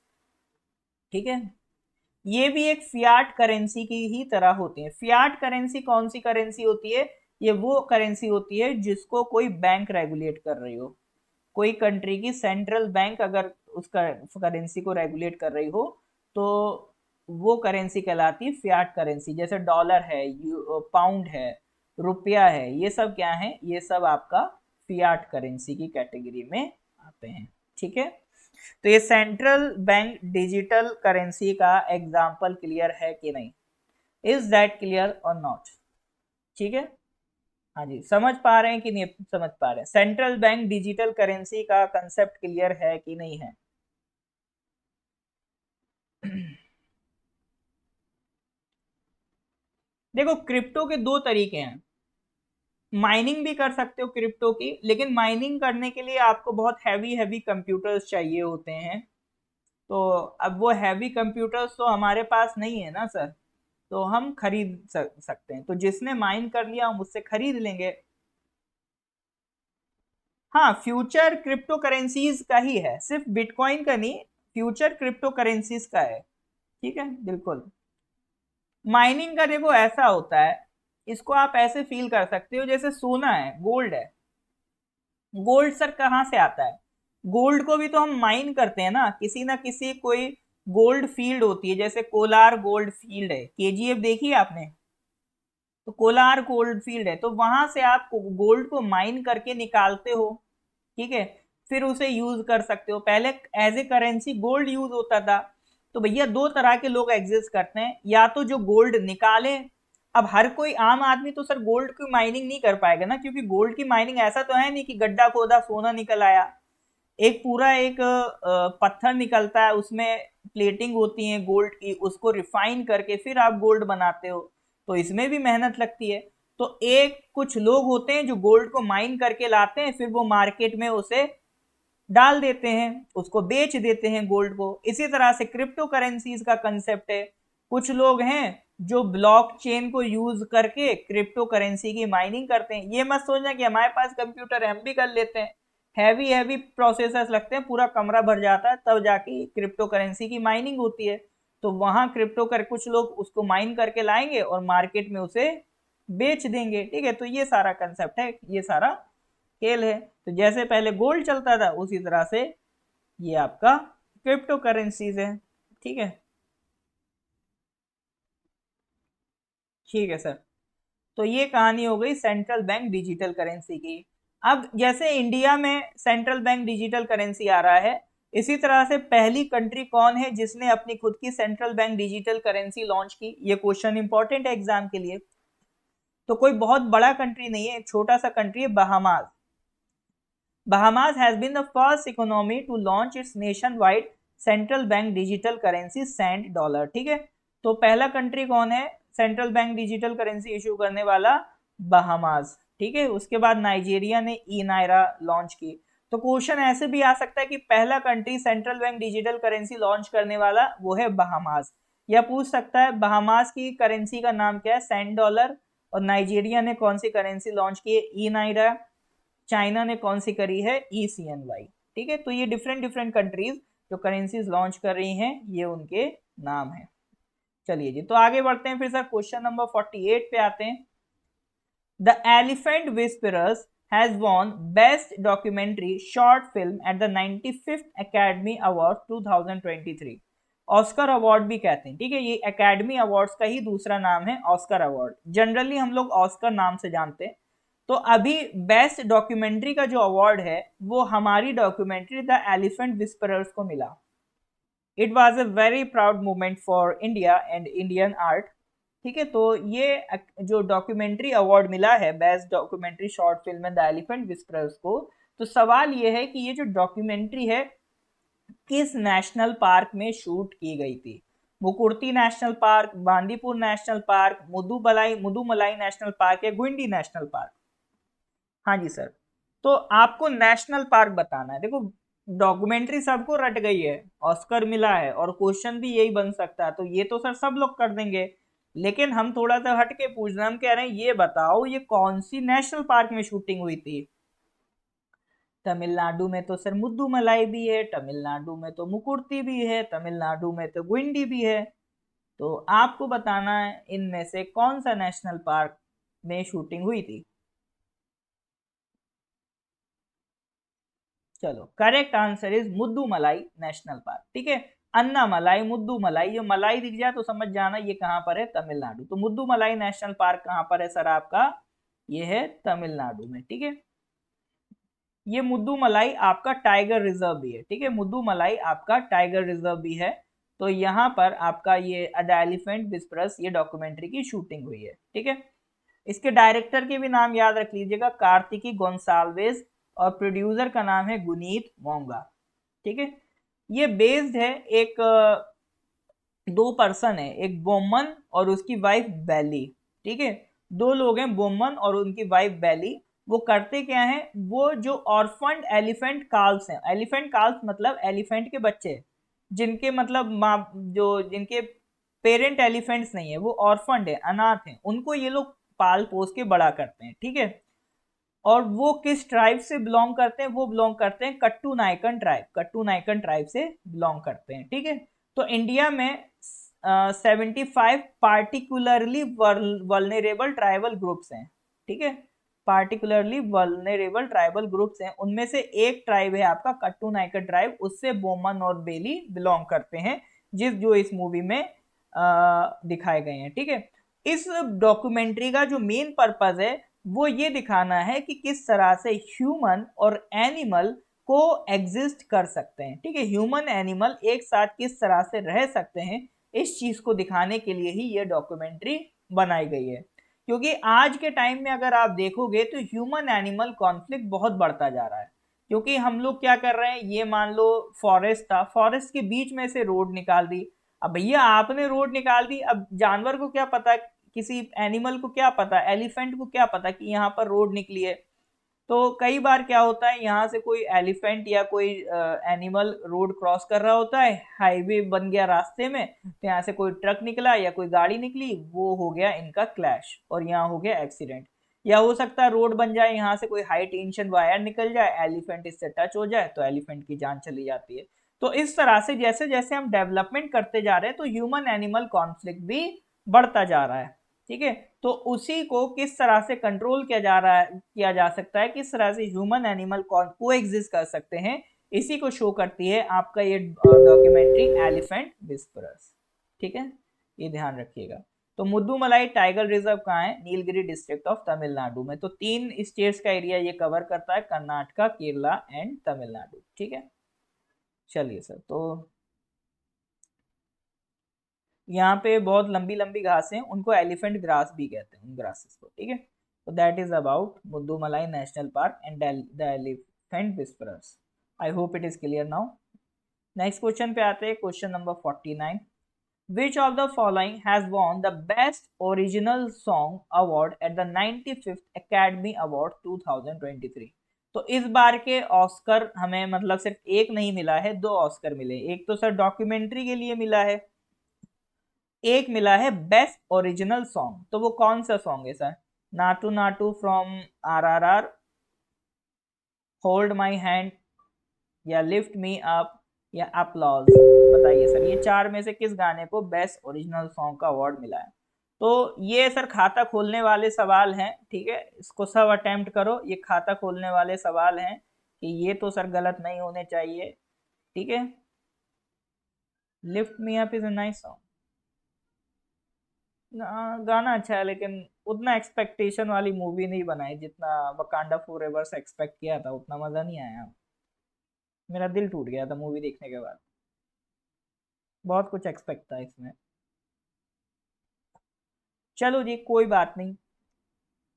Speaker 1: ठीक है, ये भी एक फियाट करेंसी की ही तरह होती है। फियाट करेंसी कौन सी करेंसी होती है, ये वो करेंसी होती है जिसको कोई बैंक रेगुलेट कर रही हो, कोई कंट्री की सेंट्रल बैंक अगर उस करेंसी को रेगुलेट कर रही हो तो वो करेंसी कहलाती है फियाट करेंसी। जैसे डॉलर है, पाउंड है, रुपया है, ये सब क्या है, ये सब आपका फियाट करेंसी की कैटेगरी में आते हैं। ठीक है, तो ये सेंट्रल बैंक डिजिटल करेंसी का एग्जाम्पल क्लियर है कि नहीं, इज दैट क्लियर और नॉट। ठीक है, हाँ जी, समझ पा रहे हैं कि नहीं समझ पा रहे हैं, सेंट्रल बैंक डिजिटल करेंसी का कंसेप्ट क्लियर है कि नहीं है। देखो क्रिप्टो के दो तरीके हैं, माइनिंग भी कर सकते हो क्रिप्टो की, लेकिन माइनिंग करने के लिए आपको बहुत हैवी हैवी कंप्यूटर्स चाहिए होते हैं। तो अब वो हैवी कंप्यूटर्स तो हमारे पास नहीं है ना सर, तो हम खरीद सकते हैं, तो जिसने माइन कर लिया हम उससे खरीद लेंगे। हाँ, फ्यूचर क्रिप्टो करेंसीज का ही है, सिर्फ बिटकॉइन का नहीं, फ्यूचर क्रिप्टो करेंसीज का है। ठीक है, बिल्कुल। माइनिंग का देखो ऐसा होता है, इसको आप ऐसे फील कर सकते हो जैसे सोना है, गोल्ड है। गोल्ड सर कहाँ से आता है? गोल्ड को भी तो हम माइन करते हैं ना किसी कोई गोल्ड फील्ड होती है, जैसे कोलार गोल्ड फील्ड है, केजीएफ देखी है आपने? तो कोलार गोल्ड फील्ड है, तो वहां से आप गोल्ड को माइन करके निकालते हो। ठीक है, फिर उसे यूज कर सकते हो। पहले as a currency gold use होता था। तो भैया दो तरह के लोग एग्जिस्ट करते हैं, या तो जो गोल्ड निकाले। अब हर कोई आम आदमी तो सर गोल्ड की माइनिंग नहीं कर पाएगा ना, क्योंकि गोल्ड की माइनिंग ऐसा तो है नहीं कि गड्ढा खोदा सोना निकल आया। एक पूरा एक पत्थर निकलता है, उसमें प्लेटिंग होती है गोल्ड की, उसको रिफाइन करके फिर आप गोल्ड बनाते हो। तो इसमें भी मेहनत लगती है। तो एक कुछ लोग होते हैं जो गोल्ड को माइन करके लाते हैं, फिर वो मार्केट में उसे डाल देते हैं, उसको बेच देते हैं गोल्ड को। इसी तरह से क्रिप्टो करेंसीज का कंसेप्ट है। कुछ लोग हैं जो ब्लॉकचेन को यूज करके क्रिप्टो करेंसी की माइनिंग करते हैं। ये मत सोचना कि हमारे पास कंप्यूटर है हम भी कर लेते हैं। हैवी हैवी प्रोसेसर्स लगते हैं, पूरा कमरा भर जाता है, तब जाके क्रिप्टो करेंसी की माइनिंग होती है। तो वहां क्रिप्टो कर कुछ लोग उसको माइन करके लाएंगे और मार्केट में उसे बेच देंगे। ठीक है, तो ये सारा कंसेप्ट है, ये सारा खेल है। तो जैसे पहले गोल्ड चलता था, उसी तरह से ये आपका क्रिप्टो करेंसीज है। ठीक है, ठीक है सर। तो ये कहानी हो गई सेंट्रल बैंक डिजिटल करेंसी की। अब जैसे इंडिया में सेंट्रल बैंक डिजिटल करेंसी आ रहा है, इसी तरह से पहली कंट्री कौन है जिसने अपनी खुद की central bank digital currency launch की? ये क्वेश्चन इंपॉर्टेंट है एग्जाम के लिए। तो कोई बहुत बड़ा कंट्री नहीं है, एक छोटा सा कंट्री है, Bahamas. Bahamas has been the first economy to launch its nationwide central bank digital currency sand dollar. ठीक है, तो पहला कंट्री कौन है central bank digital currency issue करने वाला? बहामास। ठीक है, उसके बाद नाइजीरिया ने ई नायरा लॉन्च की। तो क्वेश्चन ऐसे भी आ सकता है कि पहला country central bank digital currency launch करने वाला वो है बहामास। या पूछ सकता है बहामास की करेंसी का नाम क्या है? Sand dollar. और नाइजीरिया ने कौन सी करेंसी लॉन्च की है? ई नायरा। चाइना ने कौन सी करी है? ECNY। ठीक है, तो ये डिफरेंट डिफरेंट कंट्रीज जो करेंसीज लॉन्च कर रही हैं, ये उनके नाम है। चलिए जी, तो आगे बढ़ते हैं फिर सर, क्वेश्चन नंबर 48 पे आते हैं। The elephant whisperers has won best documentary short film at the 95th academy award 2023। Oscar award भी कहते हैं। ठीक है, ये एकेडमी अवार्ड्स का ही दूसरा नाम है ऑस्कर अवार्ड। जनरली हम लोग ऑस्कर नाम से जानते हैं। तो अभी बेस्ट डॉक्यूमेंट्री का जो अवार्ड है वो हमारी डॉक्यूमेंट्री द एलिफेंट विस्परर्स को मिला। It was a very proud moment for India and Indian art. ठीक है, तो ये जो डॉक्यूमेंट्री अवार्ड मिला है best documentary short film the elephant whisperers को, तो सवाल ये है कि ये जो डॉक्यूमेंट्री है किस नेशनल पार्क में शूट की गई थी? Mukurthi national park, Bandipur national park, Mudumalai national park या गुंडी नेशनल पार्क? हाँ जी सर। तो आपको नेशनल पार्क बताना है। देखो डॉक्यूमेंट्री सबको रट गई है, ऑस्कर मिला है, और क्वेश्चन भी यही बन सकता है, तो ये तो सर सब लोग कर देंगे। लेकिन हम थोड़ा सा हट के पूछ रहे हैं, हम कह रहे हैं ये बताओ ये कौन सी नेशनल पार्क में शूटिंग हुई थी? तमिलनाडु में तो सर मुद्दुमलाई भी है, तमिलनाडु में तो मुकुर्ती भी है, तमिलनाडु में तो गुंडी भी है। तो आपको बताना है इनमें से कौन सा नेशनल पार्क में शूटिंग हुई थी। चलो, correct answer is Mudumalai national park. ठीक है, अन्ना मलाई, मुद्दू मलाई, ये मलाई दिख जाए तो समझ जाना ये कहां पर है? तमिलनाडु। तो मुद्दुमलाई नेशनल पार्क कहां पर है सर आपका? ये है तमिलनाडु में। ठीक है, ये मुद्दुमलाई आपका टाइगर रिजर्व भी है। ठीक है, मुद्दुमलाई आपका टाइगर रिजर्व भी है। तो यहाँ पर आपका ये द एलिफेंट विस्परस ये डॉक्यूमेंट्री की शूटिंग हुई है। ठीक है, इसके डायरेक्टर के भी नाम याद रख लीजिएगा, कार्तिकी गोंसाल्वेज, और प्रोड्यूसर का नाम है गुनीत मोंगा। ठीक है, ये बेस्ड है एक दो पर्सन है, एक बोमन और उसकी वाइफ बैली। ठीक है, दो लोग हैं, बोमन और उनकी वाइफ बैली। वो करते क्या है, वो जो ऑर्फन्ड एलिफेंट काल्स हैं, एलिफेंट काल्स मतलब एलिफेंट के बच्चे, जिनके मतलब माँ जो जिनके पेरेंट एलिफेंट्स नहीं है, वो ऑर्फन्ड है, अनाथ हैं, उनको ये लोग पाल पोस के बड़ा करते हैं। ठीक है, और वो किस ट्राइब से बिलोंग करते हैं? वो बिलोंग करते हैं कट्टू नायकन ट्राइब, कट्टू नायकन ट्राइब से बिलोंग करते हैं, ठीक है। तो इंडिया में 75 पार्टिकुलरली वल्नरेबल ट्राइबल ग्रुप्स हैं, ठीक है। पार्टिकुलरली वल्नरेबल ट्राइबल ग्रुप्स हैं, उनमें से एक ट्राइब है आपका कट्टू नायकन ट्राइब, उससे बोमन और बेली बिलोंग करते हैं, जो इस मूवी में दिखाए गए हैं, ठीक है। इस डॉक्यूमेंट्री का जो मेन पर्पज है वो ये दिखाना है कि किस तरह से ह्यूमन और एनिमल को एग्जिस्ट कर सकते हैं, ठीक है। ह्यूमन एनिमल एक साथ किस तरह से रह सकते हैं, इस चीज को दिखाने के लिए ही ये डॉक्यूमेंट्री बनाई गई है। क्योंकि आज के टाइम में अगर आप देखोगे तो ह्यूमन एनिमल कॉन्फ्लिक्ट बहुत बढ़ता जा रहा है। क्योंकि हम लोग क्या कर रहे हैं, ये मान लो फॉरेस्ट था, फॉरेस्ट के बीच में से रोड निकाल दी। अब भैया आपने रोड निकाल दी, अब जानवर को क्या पता, किसी एनिमल को क्या पता, एलिफेंट को क्या पता कि यहाँ पर रोड निकली है। तो कई बार क्या होता है, यहाँ से कोई एलिफेंट या कोई एनिमल रोड क्रॉस कर रहा होता है, हाईवे बन गया रास्ते में, तो यहाँ से कोई ट्रक निकला या कोई गाड़ी निकली, वो हो गया इनका क्लैश और यहाँ हो गया एक्सीडेंट। या हो सकता है रोड बन जाए, यहाँ से कोई हाई टेंशन वायर निकल जाए, एलिफेंट इससे टच हो जाए तो एलिफेंट की जान चली जाती है। तो इस तरह से जैसे जैसे हम डेवलपमेंट करते जा रहे हैं तो ह्यूमन एनिमल कॉन्फ्लिक्ट भी बढ़ता जा रहा है, ठीक है। तो उसी को किस तरह से कंट्रोल किया जा रहा है, किया जा सकता है, किस तरह से ह्यूमन एनिमल को एग्जिस्ट कर सकते हैं, इसी को शो करती है आपका ये डॉक्यूमेंट्री एलिफेंट विस्परर्स, ठीक है। ये ध्यान रखिएगा। तो मुद्दुमलाई टाइगर रिजर्व कहाँ है? नीलगिरी डिस्ट्रिक्ट ऑफ तमिलनाडु में। तो 3 स्टेट्स का एरिया ये कवर करता है, कर्नाटका, केरला एंड तमिलनाडु, ठीक है। चलिए सर, तो यहाँ पे बहुत लंबी लंबी घासें हैं, उनको एलिफेंट ग्रास भी कहते हैं, उन ग्रासेस को, ठीक है। तो that is about Mudumalai national park and the elephant whisperers. I hope it is clear now. Next question पे आते हैं, question number 49। Which of the following has won the Best Original Song Award at the 95th Academy Award 2023? तो इस बार के Oscar हमें मतलब सिर्फ एक नहीं मिला है, 2 ऑस्कर मिले। एक तो सर डॉक्यूमेंट्री के लिए मिला है, एक मिला है बेस्ट ओरिजिनल सॉन्ग। तो वो कौन सा सॉन्ग है sir? Naatu Naatu from RRR, hold my hand, या लिफ्ट मी अप, या अपलॉज। बताइए सर, ये 4 में से किस गाने को बेस्ट ओरिजिनल सॉन्ग का अवार्ड मिला है? तो ये सर खाता खोलने वाले सवाल हैं, ठीक है। इसको सब अटेम्प्ट करो, ये खाता खोलने वाले सवाल हैं कि ये तो सर गलत नहीं होने चाहिए, ठीक है। Lift me up is a nice song, गाना अच्छा है, लेकिन उतना एक्सपेक्टेशन वाली मूवी नहीं बनाई जितना वकांडा फॉरएवर से एक्सपेक्ट किया था, उतना मजा नहीं आया। मेरा दिल टूट गया था मूवी देखने के बाद, बहुत कुछ एक्सपेक्ट था इसमें। चलो जी, कोई बात नहीं।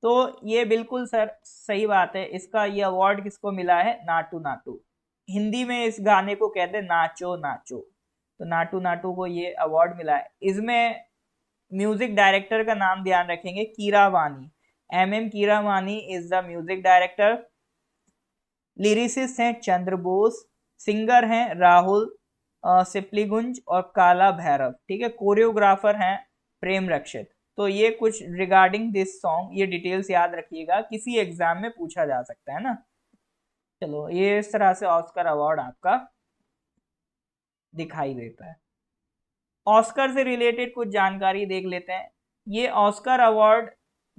Speaker 1: तो ये बिल्कुल सर सही बात है, इसका ये अवार्ड किसको मिला है? नाटू नाटू। हिंदी में इस गाने को कहते हैं नाचो नाचो। तो नाटू नाटू को ये अवार्ड मिला है। इसमें म्यूजिक डायरेक्टर का नाम ध्यान रखेंगे, Keeravani, MM Keeravani is the music director. Lyricist हैं चंद्र बोस, सिंगर हैं राहुल सिप्लीगुंज और काला भैरव, ठीक है। कोरियोग्राफर हैं प्रेम रक्षित। तो ये कुछ रिगार्डिंग दिस सॉन्ग, ये डिटेल्स याद रखिएगा, किसी एग्जाम में पूछा जा सकता है ना। चलो, ये इस तरह से ऑस्कर अवार्ड आपका दिखाई देता है। ऑस्कर से रिलेटेड कुछ जानकारी देख लेते हैं। ये ऑस्कर अवार्ड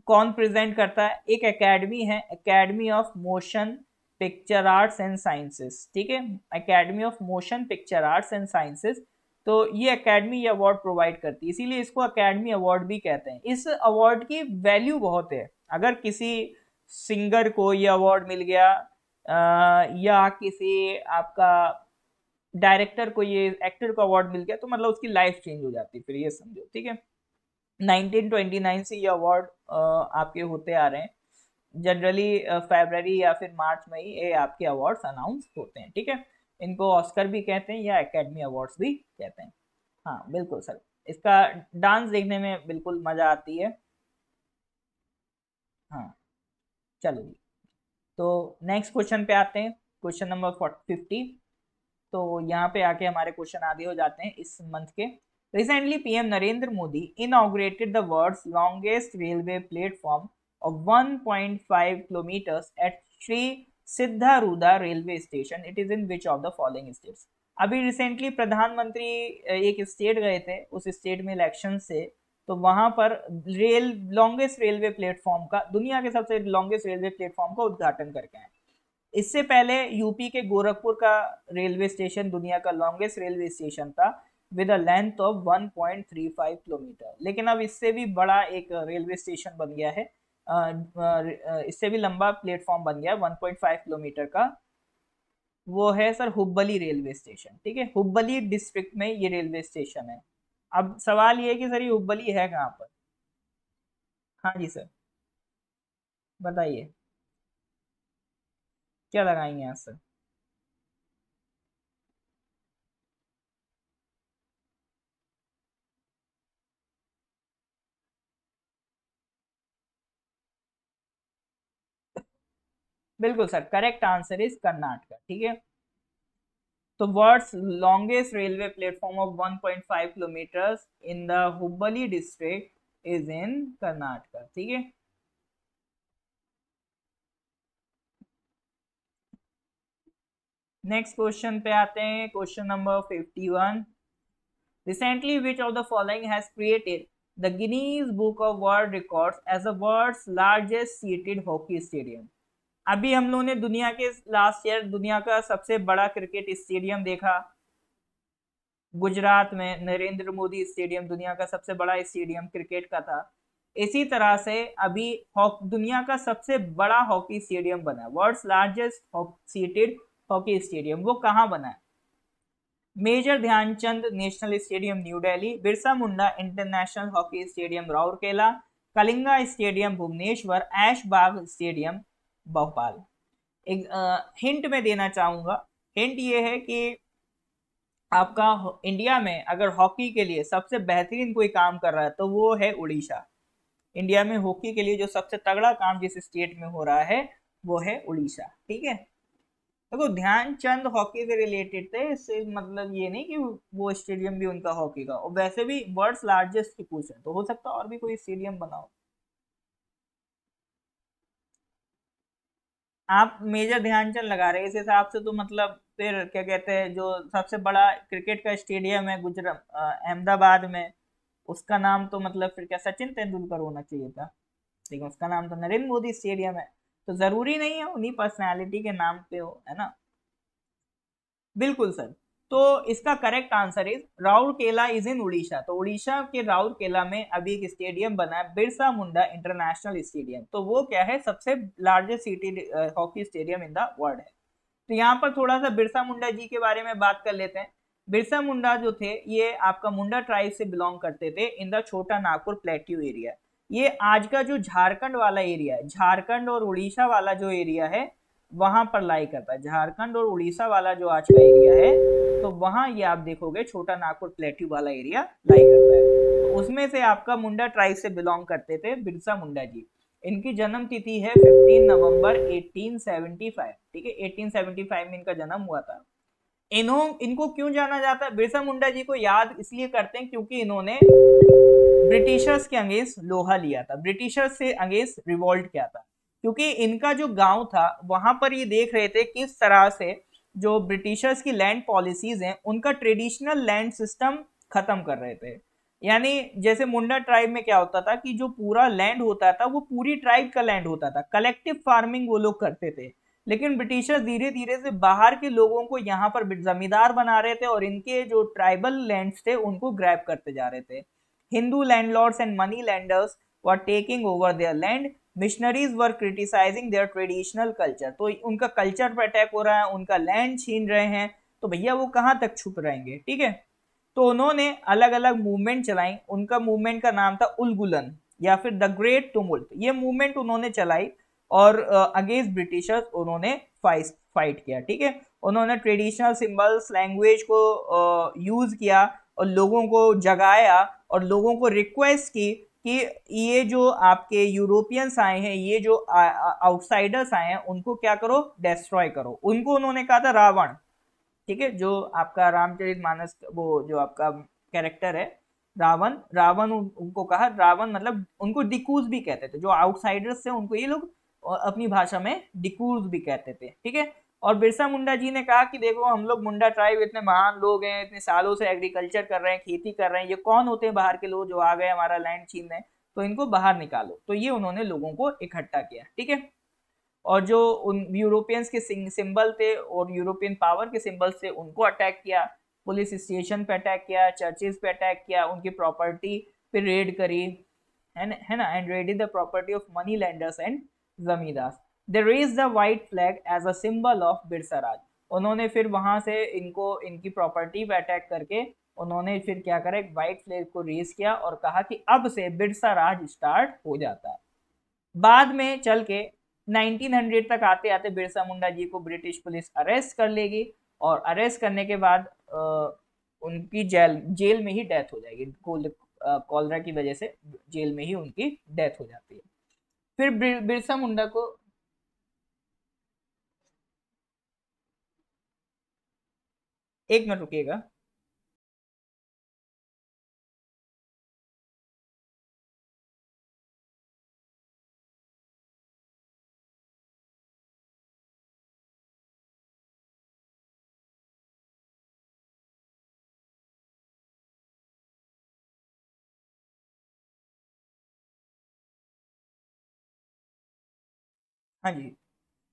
Speaker 1: कौन प्रेजेंट करता है? एक एकेडमी है, academy of motion picture arts and sciences, ठीक है। Academy of motion picture arts and sciences. तो ये एकेडमी ये अवार्ड प्रोवाइड करती है, इसीलिए इसको एकेडमी अवार्ड भी कहते हैं। इस अवार्ड की वैल्यू बहुत है। अगर किसी सिंगर को ये अवार्ड मिल गया या किसी आपका डायरेक्टर को, ये एक्टर को अवार्ड मिल गया, तो मतलब उसकी लाइफ चेंज हो जाती है, फिर ये समझो, ठीक है। 1929 से ये अवार्ड आपके होते आ रहे हैं। जनरली फरवरी या फिर मार्च में ही ये आपके अवार्ड्स अनाउंस होते हैं, ठीक है। इनको ऑस्कर भी कहते हैं या एकेडमी अवार्ड्स भी कहते हैं। हाँ बिल्कुल सर, इसका डांस देखने में बिल्कुल मजा आती है। हाँ, चलो जी। तो नेक्स्ट क्वेश्चन पे आते हैं, क्वेश्चन नंबर 50। तो यहाँ पे आके हमारे क्वेश्चन आगे हो जाते हैं इस मंथ के। Recently PM Narendra Modi inaugurated the world's longest railway platform of 1.5 kilometers at Sri Siddharuda railway station. It is in which of the following states? अभी रिसेंटली प्रधानमंत्री एक स्टेट गए थे, उस स्टेट में इलेक्शन से, तो वहां पर लॉन्गेस्ट रेलवे प्लेटफॉर्म का, दुनिया के सबसे लॉन्गेस्ट रेलवे प्लेटफॉर्म का उद्घाटन करके आए। इससे पहले यूपी के गोरखपुर का रेलवे स्टेशन दुनिया का लॉन्गेस्ट रेलवे स्टेशन था with a length of 1.35 kilometre, लेकिन अब इससे भी बड़ा एक रेलवे स्टेशन बन गया है, इससे भी लंबा प्लेटफॉर्म बन गया 1.5 किलोमीटर का, वो है सर हुब्बली रेलवे स्टेशन। ठीक है, हुब्बली डिस्ट्रिक्ट में ये रेलवे स्टेशन है। अब सवाल ये है कि सर ये हुब्बली है कहाँ पर? हाँ जी सर, बताइए क्या लगाएंगे यहाँ सर? बिल्कुल sir, correct answer is Karnataka. ठीक है, तो world's longest railway platform of 1.5 kilometres in the Hubballi district is in Karnataka. ठीक है, नेक्स्ट क्वेश्चन पे आते हैं, question number 51। Recently, which of the following has created the Guinness Book of World Records as the world's largest seated hockey stadium? अभी हम लोगों ने दुनिया के लास्ट ईयर दुनिया का सबसे बड़ा क्रिकेट स्टेडियम देखा, गुजरात में नरेंद्र मोदी स्टेडियम दुनिया का सबसे बड़ा स्टेडियम क्रिकेट का था। इसी तरह से अभी दुनिया का सबसे बड़ा हॉकी स्टेडियम बना है, world's largest seated hockey stadium, वो कहाँ बना है? Major Dhyan Chand national stadium new Delhi, Birsa Munda international hockey stadium Rourkela, Kalinga stadium Bhubaneswar, Aishbagh stadium Bhopal. एक हिंट में देना चाहूंगा, हिंट ये है कि आपका इंडिया में अगर हॉकी के लिए सबसे बेहतरीन कोई काम कर रहा है तो वो है उड़ीसा। इंडिया में हॉकी के लिए जो सबसे तगड़ा काम जिस स्टेट में हो रहा है वो है उड़ीसा। ठीक है, देखो ध्यानचंद हॉकी से रिलेटेड थे, इससे मतलब ये नहीं कि वो स्टेडियम भी उनका हॉकी का, और वैसे भी वर्ल्ड्स लार्जेस्ट की पूछ है तो हो सकता है और भी कोई स्टेडियम बनाओ। आप मेजर ध्यानचंद लगा रहे हैं, इस हिसाब से तो मतलब फिर क्या कहते हैं, जो सबसे बड़ा क्रिकेट का स्टेडियम है गुजरात अहमदाबाद में, उसका नाम तो मतलब फिर क्या सचिन तेंदुलकर होना चाहिए था, लेकिन उसका नाम तो नरेंद्र मोदी स्टेडियम है, तो जरूरी नहीं है उन्हीं पर्सनैलिटी के नाम पे हो, है ना? बिल्कुल सर, तो इसका correct answer is Rourkela is in Orissa. तो उड़ीसा के राउरकेला में अभी एक स्टेडियम बना है, बिरसा मुंडा इंटरनेशनल स्टेडियम, तो वो क्या है, सबसे largest city hockey stadium in the world है। तो यहाँ पर थोड़ा सा बिरसा मुंडा जी के बारे में बात कर लेते हैं। बिरसा मुंडा जो थे ये आपका मुंडा ट्राइब से बिलोंग करते थे इन द छोटा नागपुर प्लेट्यू एरिया। ये आज का जो झारखंड वाला एरिया है, झारखंड और उड़ीसा वाला जो एरिया है वहां पर लाई करता है, झारखंड और उड़ीसा वाला जो आज का एरिया है, तो वहां ये आप देखोगे छोटा नागपुर प्लेट्यू वाला एरिया लाई करता है। तो उसमें से आपका मुंडा ट्राइब से बिलोंग करते थे बिरसा मुंडा जी। इनकी जन्म तिथि है 15 नवंबर 1875। ठीक है, 1875 में इनका जन्म हुआ था। इनको क्यों जाना जाता है, बिरसा मुंडा जी को याद इसलिए करते हैं क्योंकि इन्होंने ब्रिटिशर्स के अगेंस्ट लोहा लिया था, ब्रिटिशर्स से अगेंस्ट रिवॉल्ट किया था, क्योंकि इनका जो गांव था वहां पर ये देख रहे थे किस तरह से जो ब्रिटिशर्स की लैंड पॉलिसीज हैं उनका ट्रेडिशनल लैंड सिस्टम खत्म कर रहे थे। यानी जैसे मुंडा ट्राइब में क्या होता था कि जो पूरा लैंड होता था वो पूरी ट्राइब का लैंड होता था, कलेक्टिव फार्मिंग वो लोग करते थे, लेकिन ब्रिटिशर्स धीरे धीरे से बाहर के लोगों को यहाँ पर जमींदार बना रहे थे और इनके जो ट्राइबल लैंड्स थे उनको ग्रैब करते जा रहे थे। Hindu landlords and money lenders were taking over their land. Missionaries were criticizing their traditional culture. तो उनका कल्चर पर अटैक हो रहा है, उनका लैंड छीन रहे हैं, तो भैया वो कहाँ तक छुप रहेंगे? ठीक है, तो उन्होंने अलग अलग मूवमेंट चलाई। उनका मूवमेंट का नाम था उलगुलन या फिर द ग्रेट टुमुल्ट। ये मूवमेंट उन्होंने चलाई और अगेंस्ट ब्रिटिशर्स उन्होंने फाइट किया। ठीक है, उन्होंने ट्रेडिशनल सिंबल्स लैंग्वेज को यूज किया और लोगों को जगाया और लोगों को रिक्वेस्ट की कि ये जो आपके यूरोपियंस आए हैं, ये जो आउटसाइडर्स आए हैं, उनको क्या करो, डिस्ट्रॉय करो। उनको उन्होंने कहा था रावण। ठीक है, जो आपका रामचरितमानस वो जो आपका कैरेक्टर है रावण, रावण उनको कहा, रावण मतलब उनको डिकूज भी कहते थे, जो आउटसाइडर्स थे उनको ये लोग अपनी भाषा में डिकूज भी कहते थे, ठीक है। और बिरसा मुंडा जी ने कहा कि देखो हम लोग मुंडा ट्राइब इतने महान लोग हैं, इतने सालों से एग्रीकल्चर कर रहे हैं, खेती कर रहे हैं, ये कौन होते हैं बाहर के लोग जो आ गए हमारा लैंड छीनने, तो इनको बाहर निकालो। तो ये उन्होंने लोगों को इकट्ठा किया, ठीक है। और जो उन यूरोपियंस के सिंबल थे और यूरोपियन पावर के सिंबल थे उनको अटैक किया, पुलिस स्टेशन पे अटैक किया, चर्चेज पे अटैक किया, उनकी प्रॉपर्टी पे रेड करी, है ना, and raided the property of money lenders and zamindar. They raise the white flag as a symbol of Birsa Raj. उन्होंने फिर वहां से इनको इनकी प्रॉपर्टी पे अटैक करके उन्होंने फिर क्या करा, एक व्हाइट फ्लैग को रेज किया और कहा कि अब से बिरसा राज स्टार्ट हो जाता है। बाद में चल के 1900 तक आते आते बिरसा मुंडा जी को ब्रिटिश पुलिस अरेस्ट कर लेगी, और अरेस्ट करने के बाद उनकी जेल जेल में ही डेथ हो जाएगी, कॉलरा की वजह से जेल में ही उनकी डेथ हो जाती है। फिर बिरसा मुंडा को, एक मिनट रुकिएगा। हाँ जी।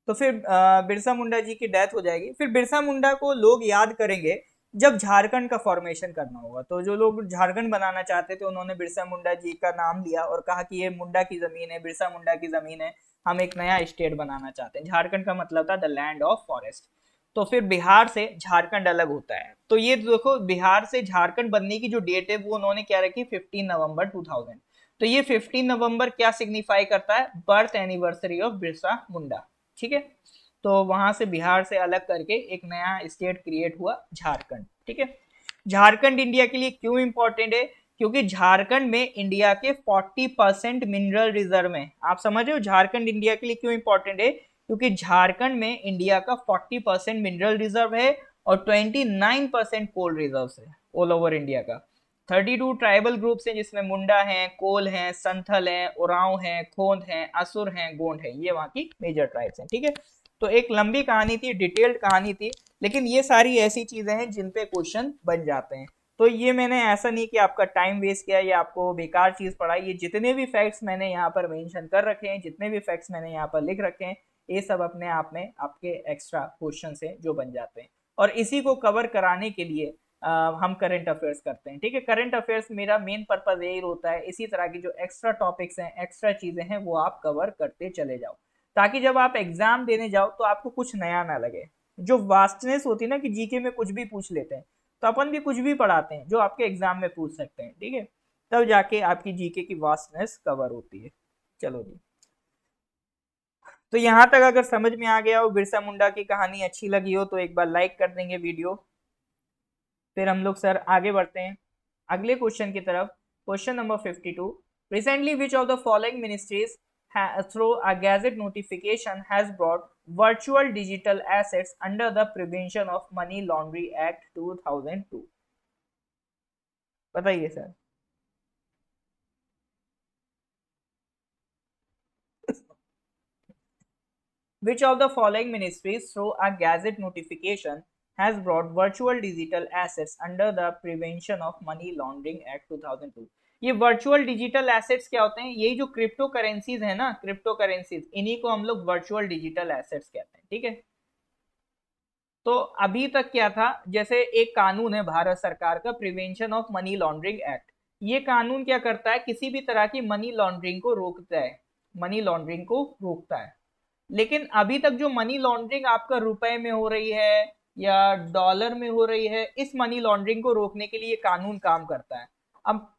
Speaker 1: तो फिर बिरसा मुंडा जी की डेथ हो जाएगी। फिर बिरसा मुंडा को लोग याद करेंगे जब झारखंड का फॉर्मेशन करना होगा। तो जो लोग झारखंड बनाना चाहते थे उन्होंने बिरसा मुंडा जी का नाम लिया और कहा कि ये मुंडा की जमीन है, बिरसा मुंडा की जमीन है, हम एक नया स्टेट बनाना चाहते हैं। झारखंड का मतलब था द लैंड ऑफ फॉरेस्ट। तो फिर बिहार से झारखंड अलग होता है। तो ये देखो बिहार से झारखंड बनने की जो डेट है वो उन्होंने क्या रखी, 15 नवंबर 2000। तो ये 15 नवंबर क्या सिग्निफाई करता है, birth anniversary of Birsa Munda, ठीक है। तो वहां से बिहार से अलग करके एक नया स्टेट क्रिएट हुआ झारखंड, ठीक है। झारखंड इंडिया के लिए क्यों इंपॉर्टेंट है, क्योंकि झारखंड में इंडिया के 40% मिनरल रिजर्व है। आप समझ रहे हो झारखंड इंडिया के लिए क्यों इंपॉर्टेंट है, क्योंकि झारखंड में इंडिया का 40% मिनरल रिजर्व है और 29% कोल रिजर्व है ऑल ओवर इंडिया का। 32 ट्राइबल ग्रुप्स हैं जिसमें मुंडा हैं, कोल हैं, संथल हैं, उरांव हैं, खोंद हैं, असुर हैं, गोंड हैं, ये वहाँ की मेजर ट्राइब्स हैं, ठीक है। तो एक लंबी कहानी थी, डिटेल्ड कहानी थी, लेकिन ये सारी ऐसी चीजें हैं जिन पे क्वेश्चन बन जाते हैं। तो ये मैंने ऐसा नहीं कि आपका टाइम वेस्ट किया या आपको बेकार चीज पढ़ाई, ये जितने भी फैक्ट्स मैंने यहाँ पर मेंशन कर रखे हैं, जितने भी फैक्ट्स मैंने यहाँ पर लिख रखे हैं, ये सब अपने आप में आपके एक्स्ट्रा क्वेश्चन से जो बन जाते हैं। और इसी को कवर कराने के लिए हम करंट अफेयर्स करते हैं, ठीक है। करंट अफेयर्स मेरा मेन पर्पज यही होता है, इसी तरह की जो एक्स्ट्रा टॉपिक्स हैं, एक्स्ट्रा चीजें हैं, वो आप कवर करते चले जाओ, ताकि जब आप एग्जाम देने जाओ तो आपको कुछ नया ना लगे। जो वास्टनेस होती है ना कि जीके में कुछ भी पूछ लेते हैं, तो अपन भी कुछ भी पढ़ाते हैं जो आपके एग्जाम में पूछ सकते हैं, ठीक है। तब जाके आपकी जीके की वास्टनेस कवर होती है। चलो जी, तो यहाँ तक अगर समझ में आ गया हो, बिरसा मुंडा की कहानी अच्छी लगी हो, तो एक बार लाइक कर देंगे वीडियो। फिर हम लोग सर आगे बढ़ते हैं अगले क्वेश्चन की तरफ। Question number 52, recently which of the following ministries through a gazette notification has brought virtual digital assets under the Prevention of Money Laundering Act 2002? बताइए sir. Which of the following ministries through a gazette notification has brought virtual digital assets under the Prevention of Money Laundering Act 2002? ये virtual digital assets क्या होते हैं, यही जो crypto currencies है ना, crypto currencies, इन्हीं को हम लोग वर्चुअल डिजिटल एसेट्स कहते हैं, ठीक है। तो अभी तक क्या था, जैसे एक कानून है भारत सरकार का, prevention of money laundering act. ये कानून क्या करता है, किसी भी तरह की मनी लॉन्ड्रिंग को रोकता है, मनी लॉन्ड्रिंग को रोकता है। लेकिन अभी तक जो मनी लॉन्ड्रिंग आपका रुपए में हो रही है या डॉलर में हो रही है, इस मनी लॉन्ड्रिंग को रोकने के लिए कानून काम करता है। अब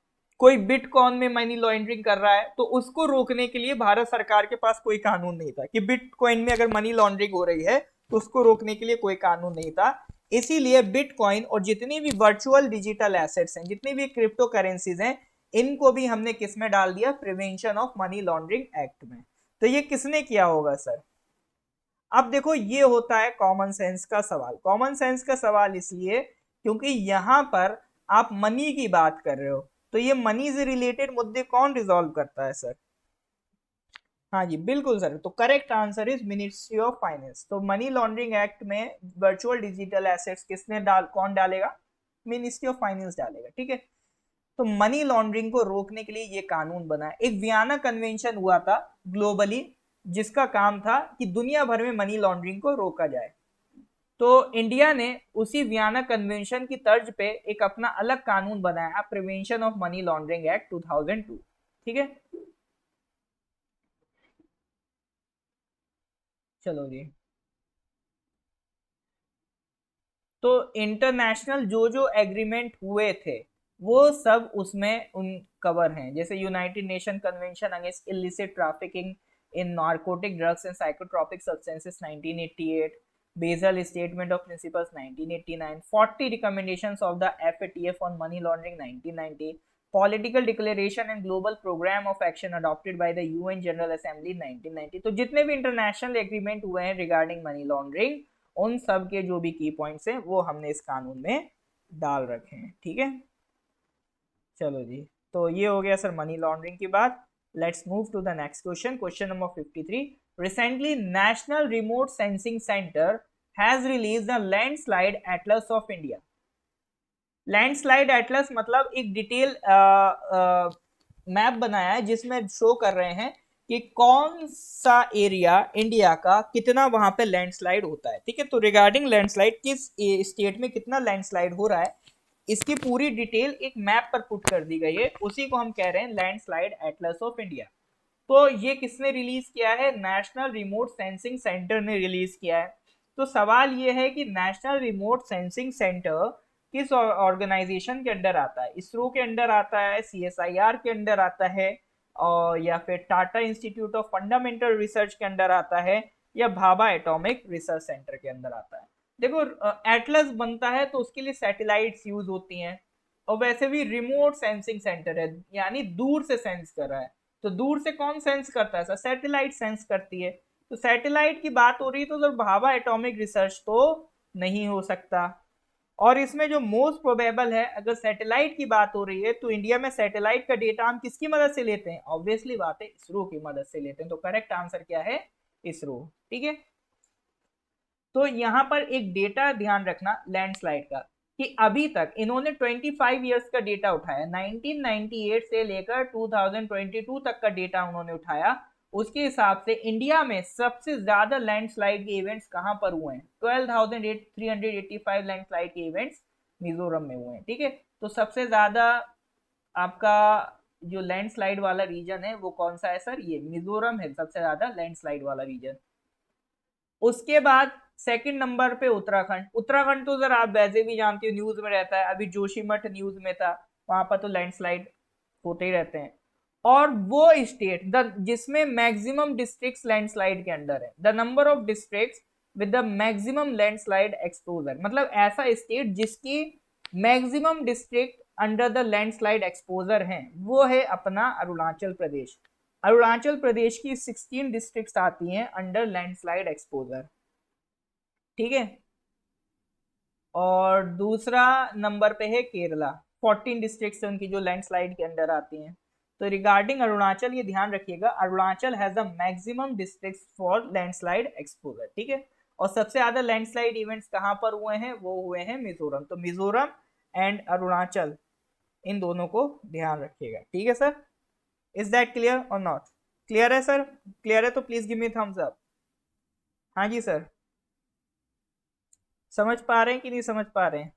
Speaker 1: कोई बिटकॉइन में मनी लॉन्ड्रिंग कर रहा है तो उसको रोकने के लिए भारत सरकार के पास कोई कानून नहीं था कि बिटकॉइन में अगर मनी लॉन्ड्रिंग हो रही है तो उसको रोकने के लिए कोई कानून नहीं था। इसीलिए बिटकॉइन और जितनी भी वर्चुअल डिजिटल एसेट्स हैं, जितनी भी क्रिप्टो करेंसीज हैं, इनको भी हमने किस में डाल दिया, prevention of money laundering act में। तो ये किसने किया होगा सर। अब देखो ये होता है कॉमन सेंस का सवाल। कॉमन सेंस का सवाल इसलिए क्योंकि यहां पर आप मनी की बात कर रहे हो, तो ये मनी से रिलेटेड मुद्दे कौन रिजॉल्व करता है सर? हाँ जी बिल्कुल सर, तो correct answer is ministry of finance. तो मनी लॉन्ड्रिंग एक्ट में वर्चुअल डिजिटल एसेट्स कौन डालेगा? मिनिस्ट्री ऑफ फाइनेंस डालेगा, ठीक है। तो मनी लॉन्ड्रिंग को रोकने के लिए ये कानून बना है। एक वियना कन्वेंशन हुआ था ग्लोबली, जिसका काम था कि दुनिया भर में मनी लॉन्ड्रिंग को रोका जाए। तो इंडिया ने उसी वियना कन्वेंशन की तर्ज पे एक अपना अलग कानून बनाया, prevention of money laundering act 2002, ठीक है। चलो जी, तो इंटरनेशनल जो जो एग्रीमेंट हुए थे वो सब उसमें उन कवर हैं, जैसे United Nation convention against illicit trafficking in narcotic drugs and psychotropic substances 1988, Basel statement of principles 1989, 40 recommendations of the FATF on money laundering 1990, political declaration and global programme of action adopted by the UN General Assembly 1990। तो जितने भी international agreement हुए हैं regarding money laundering, उन सब के जो भी की पॉइंट्स हैं वो हमने इस कानून में डाल रखे हैं, ठीक है। चलो जी, तो ये हो गया सर मनी लॉन्ड्रिंग की बात। Let's move to the next question, question number 53। Recently National Remote Sensing Centre has release the landslide atlas of India. Landslide atlas मतलब एक डिटेल मैप बनाया है जिसमें शो कर रहे हैं कि कौन सा एरिया इंडिया का कितना वहां पे लैंडस्लाइड होता है, ठीक है। तो रिगार्डिंग लैंडस्लाइड किस स्टेट में कितना लैंडस्लाइड हो रहा है, इसकी पूरी डिटेल एक मैप पर पुट कर दी गई है, उसी को हम कह रहे हैं लैंडस्लाइड एटलस ऑफ इंडिया। तो ये किसने रिलीज किया है? नेशनल रिमोट सेंसिंग सेंटर ने रिलीज किया है। तो सवाल ये है कि नेशनल रिमोट सेंसिंग सेंटर किस ऑर्गेनाइजेशन के अंडर आता है? इसरो के अंडर आता है, सीएसआईआर के अंडर आता है, और या फिर Tata institute of fundamental research के अंडर आता है, या भाभा एटॉमिक रिसर्च सेंटर के अंदर आता है? देखो, एटलस बनता है तो उसके लिए सैटेलाइट्स यूज होती हैं, और वैसे भी रिमोट सेंसिंग सेंटर है, यानी दूर से सेंस कर रहा है। तो दूर से कौन सेंस करता है सर? सैटेलाइट सेंस करती है। तो सैटेलाइट की बात हो रही है तो सर भाभा एटॉमिक रिसर्च तो नहीं हो सकता। और इसमें जो मोस्ट प्रोबेबल है, अगर सैटेलाइट की बात हो रही है तो इंडिया में सैटेलाइट का डेटा हम किसकी मदद से लेते हैं? ऑब्वियसली बात है, इसरो की मदद से लेते हैं। तो करेक्ट आंसर क्या है? इसरो, ठीक है। तो यहाँ पर एक डेटा ध्यान रखना लैंडस्लाइड का, कि अभी तक इन्होंने 25 इयर्स का डेटा उठाया, 1998 से लेकर 2022 तक का डेटा उन्होंने उठाया। उसके हिसाब से इंडिया में सबसे ज्यादा लैंडस्लाइड के इवेंट्स कहां पर हुए हैं? 12,385 लैंडस्लाइड के इवेंट्स मिजोरम में हुए हैं, ठीक है। तो सबसे ज्यादा आपका जो लैंडस्लाइड वाला रीजन है वो कौन सा है सर? ये मिजोरम है सबसे ज्यादा लैंडस्लाइड वाला रीजन। उसके बाद सेकंड नंबर पे उत्तराखंड। उत्तराखंड तो जरा आप वैसे भी जानते हो न्यूज में रहता है, अभी जोशीमठ न्यूज में था, वहां पर तो लैंडस्लाइड होते ही रहते हैं। और वो स्टेट द जिसमें मैक्सिमम डिस्ट्रिक्ट्स लैंडस्लाइड के अंडर है, the number of districts with the maximum landslide exposure, मतलब ऐसा स्टेट जिसकी maximum district under the landslide exposure हैं, वो है अपना अरुणाचल प्रदेश। अरुणाचल प्रदेश की 16 डिस्ट्रिक्ट्स आती हैं अंडर लैंडस्लाइड एक्सपोजर, ठीक है। और दूसरा नंबर पे है केरला, 14 डिस्ट्रिक्ट्स उनकी जो लैंडस्लाइड के अंडर आती हैं। तो रिगार्डिंग अरुणाचल ये ध्यान रखिएगा, Arunachal has the maximum districts for landslide exposure, ठीक है। और सबसे ज्यादा लैंडस्लाइड इवेंट्स कहाँ पर हुए हैं? वो हुए हैं मिजोरम। तो मिजोरम एंड अरुणाचल, इन दोनों को ध्यान रखिएगा, ठीक है सर। इज दैट क्लियर और नॉट? क्लियर है सर? क्लियर है तो please give me thumbs up. हाँ जी सर, समझ पा रहे हैं कि नहीं समझ पा रहे हैं?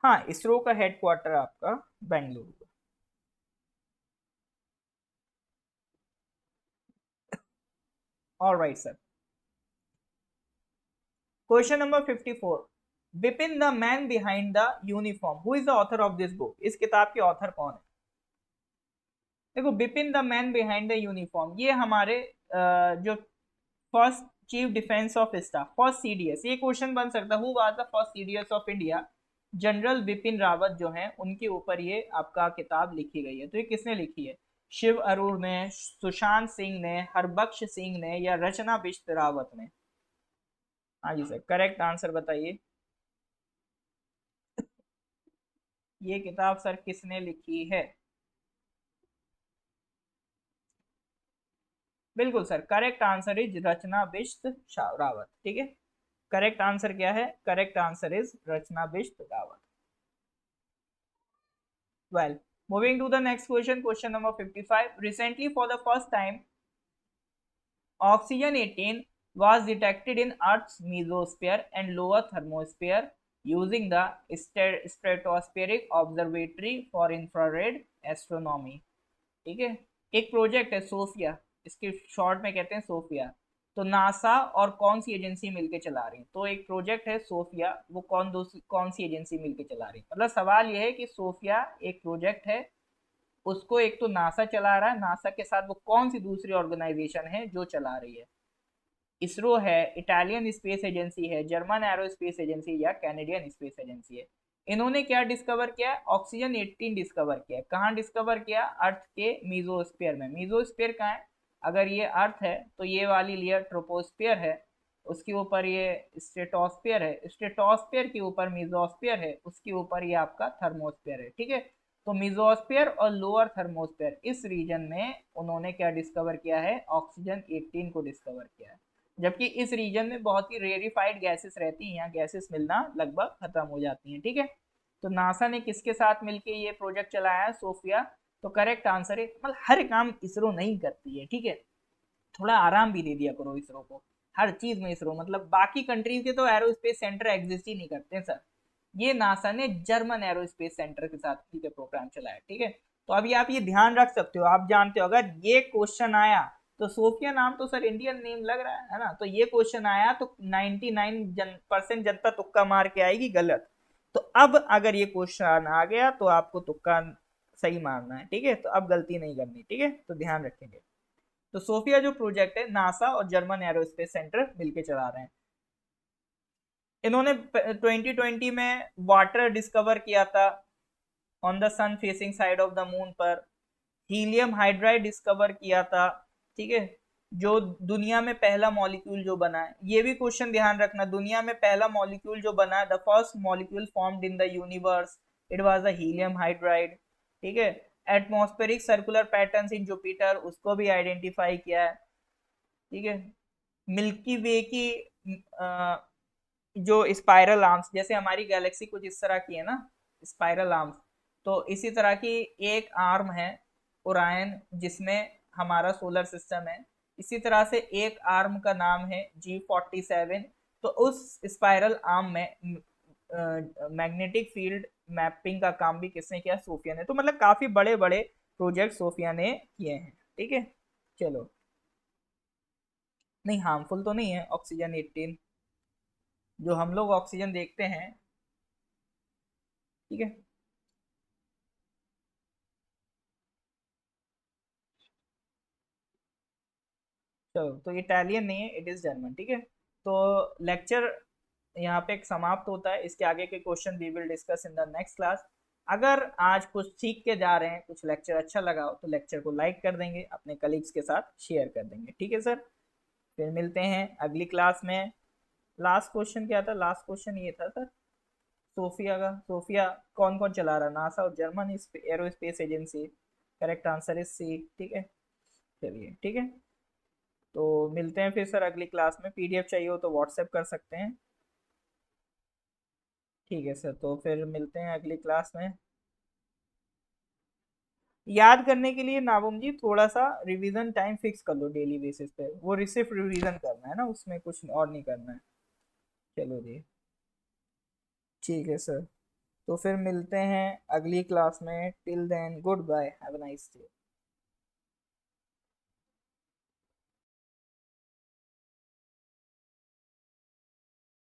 Speaker 1: हाँ, इसरो का हेडक्वार्टर आपका Bengaluru. Alright sir, question number 54। Bipin the man behind the uniform, who is the author of this book? इस किताब के ऑथर कौन है? देखो, Bipin the man behind the uniform ये हमारे जो first chief defence of staff, first CDS, ये क्वेश्चन बन सकता है, who was the first CDS of India? General Bipin Rawat जो है उनके ऊपर ये आपका किताब लिखी गई है। तो ये किसने लिखी है? शिव अरोड़ ने, सुशांत सिंह ने, हरबख्श सिंह ने, या रचना बिष्ट रावत ने? हाँ जी सर, करेक्ट आंसर बताइए। ये किताब सर किसने लिखी है? बिल्कुल sir, correct answer is Rachna Bisht Rawat. ठीक है, करेक्ट आंसर क्या है? Correct answer is Rachna Bisht Rawat. Well, moving to the next question, question number 55. Recently, for the first time, oxygen 18 was detected in Earth's mesosphere and lower thermosphere using the Stratospheric Observatory for Infrared Astronomy. ठीक है, एक project है Sophia, इसके short में कहते हैं Sophia. तो NASA और कौन सी एजेंसी मिलके चला रही है? तो एक प्रोजेक्ट है सोफिया, वो कौन सी एजेंसी मिलके चला रही है? मतलब सवाल यह है कि सोफिया एक प्रोजेक्ट है, उसको एक तो नासा चला रहा है, नासा के साथ वो कौन सी दूसरी ऑर्गेनाइजेशन है जो चला रही है? इसरो है, इटालियन स्पेस एजेंसी है, जर्मन एरो स्पेस एजेंसी या कैनेडियन स्पेस एजेंसी है। इन्होंने क्या डिस्कवर किया? ऑक्सीजन 18 डिस्कवर किया। कहाँ डिस्कवर किया? अर्थ के मीजोस्फीयर में। मीजोस्फीयर कहाँ है? अगर ये अर्थ है तो ये वाली लेयर ट्रोपोस्फीयर है, उसके ऊपर ये स्ट्रेटोस्फीयर है, स्ट्रेटोस्फीयर के ऊपर मीजोस्फीयर है, उसके ऊपर ये आपका थर्मोस्फीयर है। ठीक है, तो मीजोस्फीयर और लोअर थर्मोस्फीयर, इस रीजन में उन्होंने क्या डिस्कवर किया है? ऑक्सीजन 18 को डिस्कवर किया है। जबकि इस रीजन में बहुत ही रेरिफाइड गैसेस रहती हैं, यहाँ गैसेस मिलना लगभग खत्म हो जाती हैं। ठीक है, तो नासा ने किसके साथ मिलके ये प्रोजेक्ट चलाया है? सोफिया। तो करेक्ट आंसर है, मतलब हर काम इसरो नहीं करती है, ठीक है, थोड़ा आराम भी दे दिया करो इसरो को। हर चीज में इसरो, मतलब बाकी कंट्रीज के तो एरोस्पेस सेंटर एग्जिस्ट ही नहीं करते हैं सर, ये नासा ने जर्मन एरोस्पेस सेंटर के साथ मिलकर प्रोग्राम चलाया। ठीक है, तो अभी आप ये ध्यान रख सकते हो, आप जानते हो अगर ये क्वेश्चन आया तो सोफिया नाम तो सर इंडियन नेम लग रहा है ना, तो ये क्वेश्चन आया तो 99% जनता तुक्का मार के आएगी गलत। तो अब अगर ये क्वेश्चन आ गया तो आपको तुक्का सही मारना है। ठीक है, तो अब गलती नहीं करनी। ठीक है, तो ध्यान रखेंगे। तो सोफिया जो प्रोजेक्ट है नासा और जर्मन एरोस्पेस सेंटर मिलके चला रहे हैं। इन्होंने 2020 में वाटर डिस्कवर किया था on the sun facing side of the moon पर। हीलियम हाइड्राइड डिस्कवर किया था। ठीक है, जो दुनिया में पहला मॉलिक्यूल जो बना है, ये भी क्वेश्चन ध्यान रखना, दुनिया में पहला मॉलिक्यूल जो बना है, the first molecule formed in the universe, it was a helium hydride. ठीक है, atmospheric circular patterns in Jupiter, उसको भी आइडेंटिफाई किया है। ठीक है, मिल्की वे की जो स्पाइरल आर्म्स, जैसे हमारी गैलेक्सी कुछ इस तरह की है ना, स्पाइरल आर्म्स, तो इसी तरह की एक आर्म है ओरायन, जिसमें हमारा सोलर सिस्टम है। इसी तरह से एक आर्म का नाम है G47। तो उस स्पाइरल आर्म में मैग्नेटिक फील्ड मैपिंग का काम भी किसने किया? सोफिया ने। तो मतलब काफी बड़े बड़े प्रोजेक्ट सोफिया ने किए हैं। ठीक है, चलो, नहीं हार्मफुल तो नहीं है ऑक्सीजन 18, जो हम लोग ऑक्सीजन देखते हैं। ठीक है, चलो, तो इटालियन नहीं है, इट इज जर्मन। ठीक है, तो लेक्चर यहाँ पे एक समाप्त होता है, इसके आगे के question we will discuss in the next class. अगर आज कुछ सीख के जा रहे हैं, कुछ लेक्चर अच्छा लगा हो तो लेक्चर को लाइक कर देंगे, अपने कलीग्स के साथ शेयर कर देंगे। ठीक है सर, फिर मिलते हैं अगली क्लास में। लास्ट क्वेश्चन क्या था? लास्ट क्वेश्चन ये था सर, सोफिया का। सोफिया कौन कौन चला रहा? नासा और German aerospace agency. Correct answer is C. ठीक है, चलिए, ठीक है, तो मिलते हैं फिर सर अगली क्लास में। पीडीएफ चाहिए हो तो व्हाट्सएप कर सकते हैं। ठीक है सर, तो फिर मिलते हैं अगली क्लास में। याद करने के लिए नाबुम जी थोड़ा सा रिवीजन टाइम फिक्स कर लो डेली बेसिस पे, वो सिर्फ रिवीजन करना है ना, उसमें कुछ और नहीं करना है। चलो जी, ठीक है सर, तो फिर मिलते हैं अगली क्लास में। Till then goodbye, have a nice day.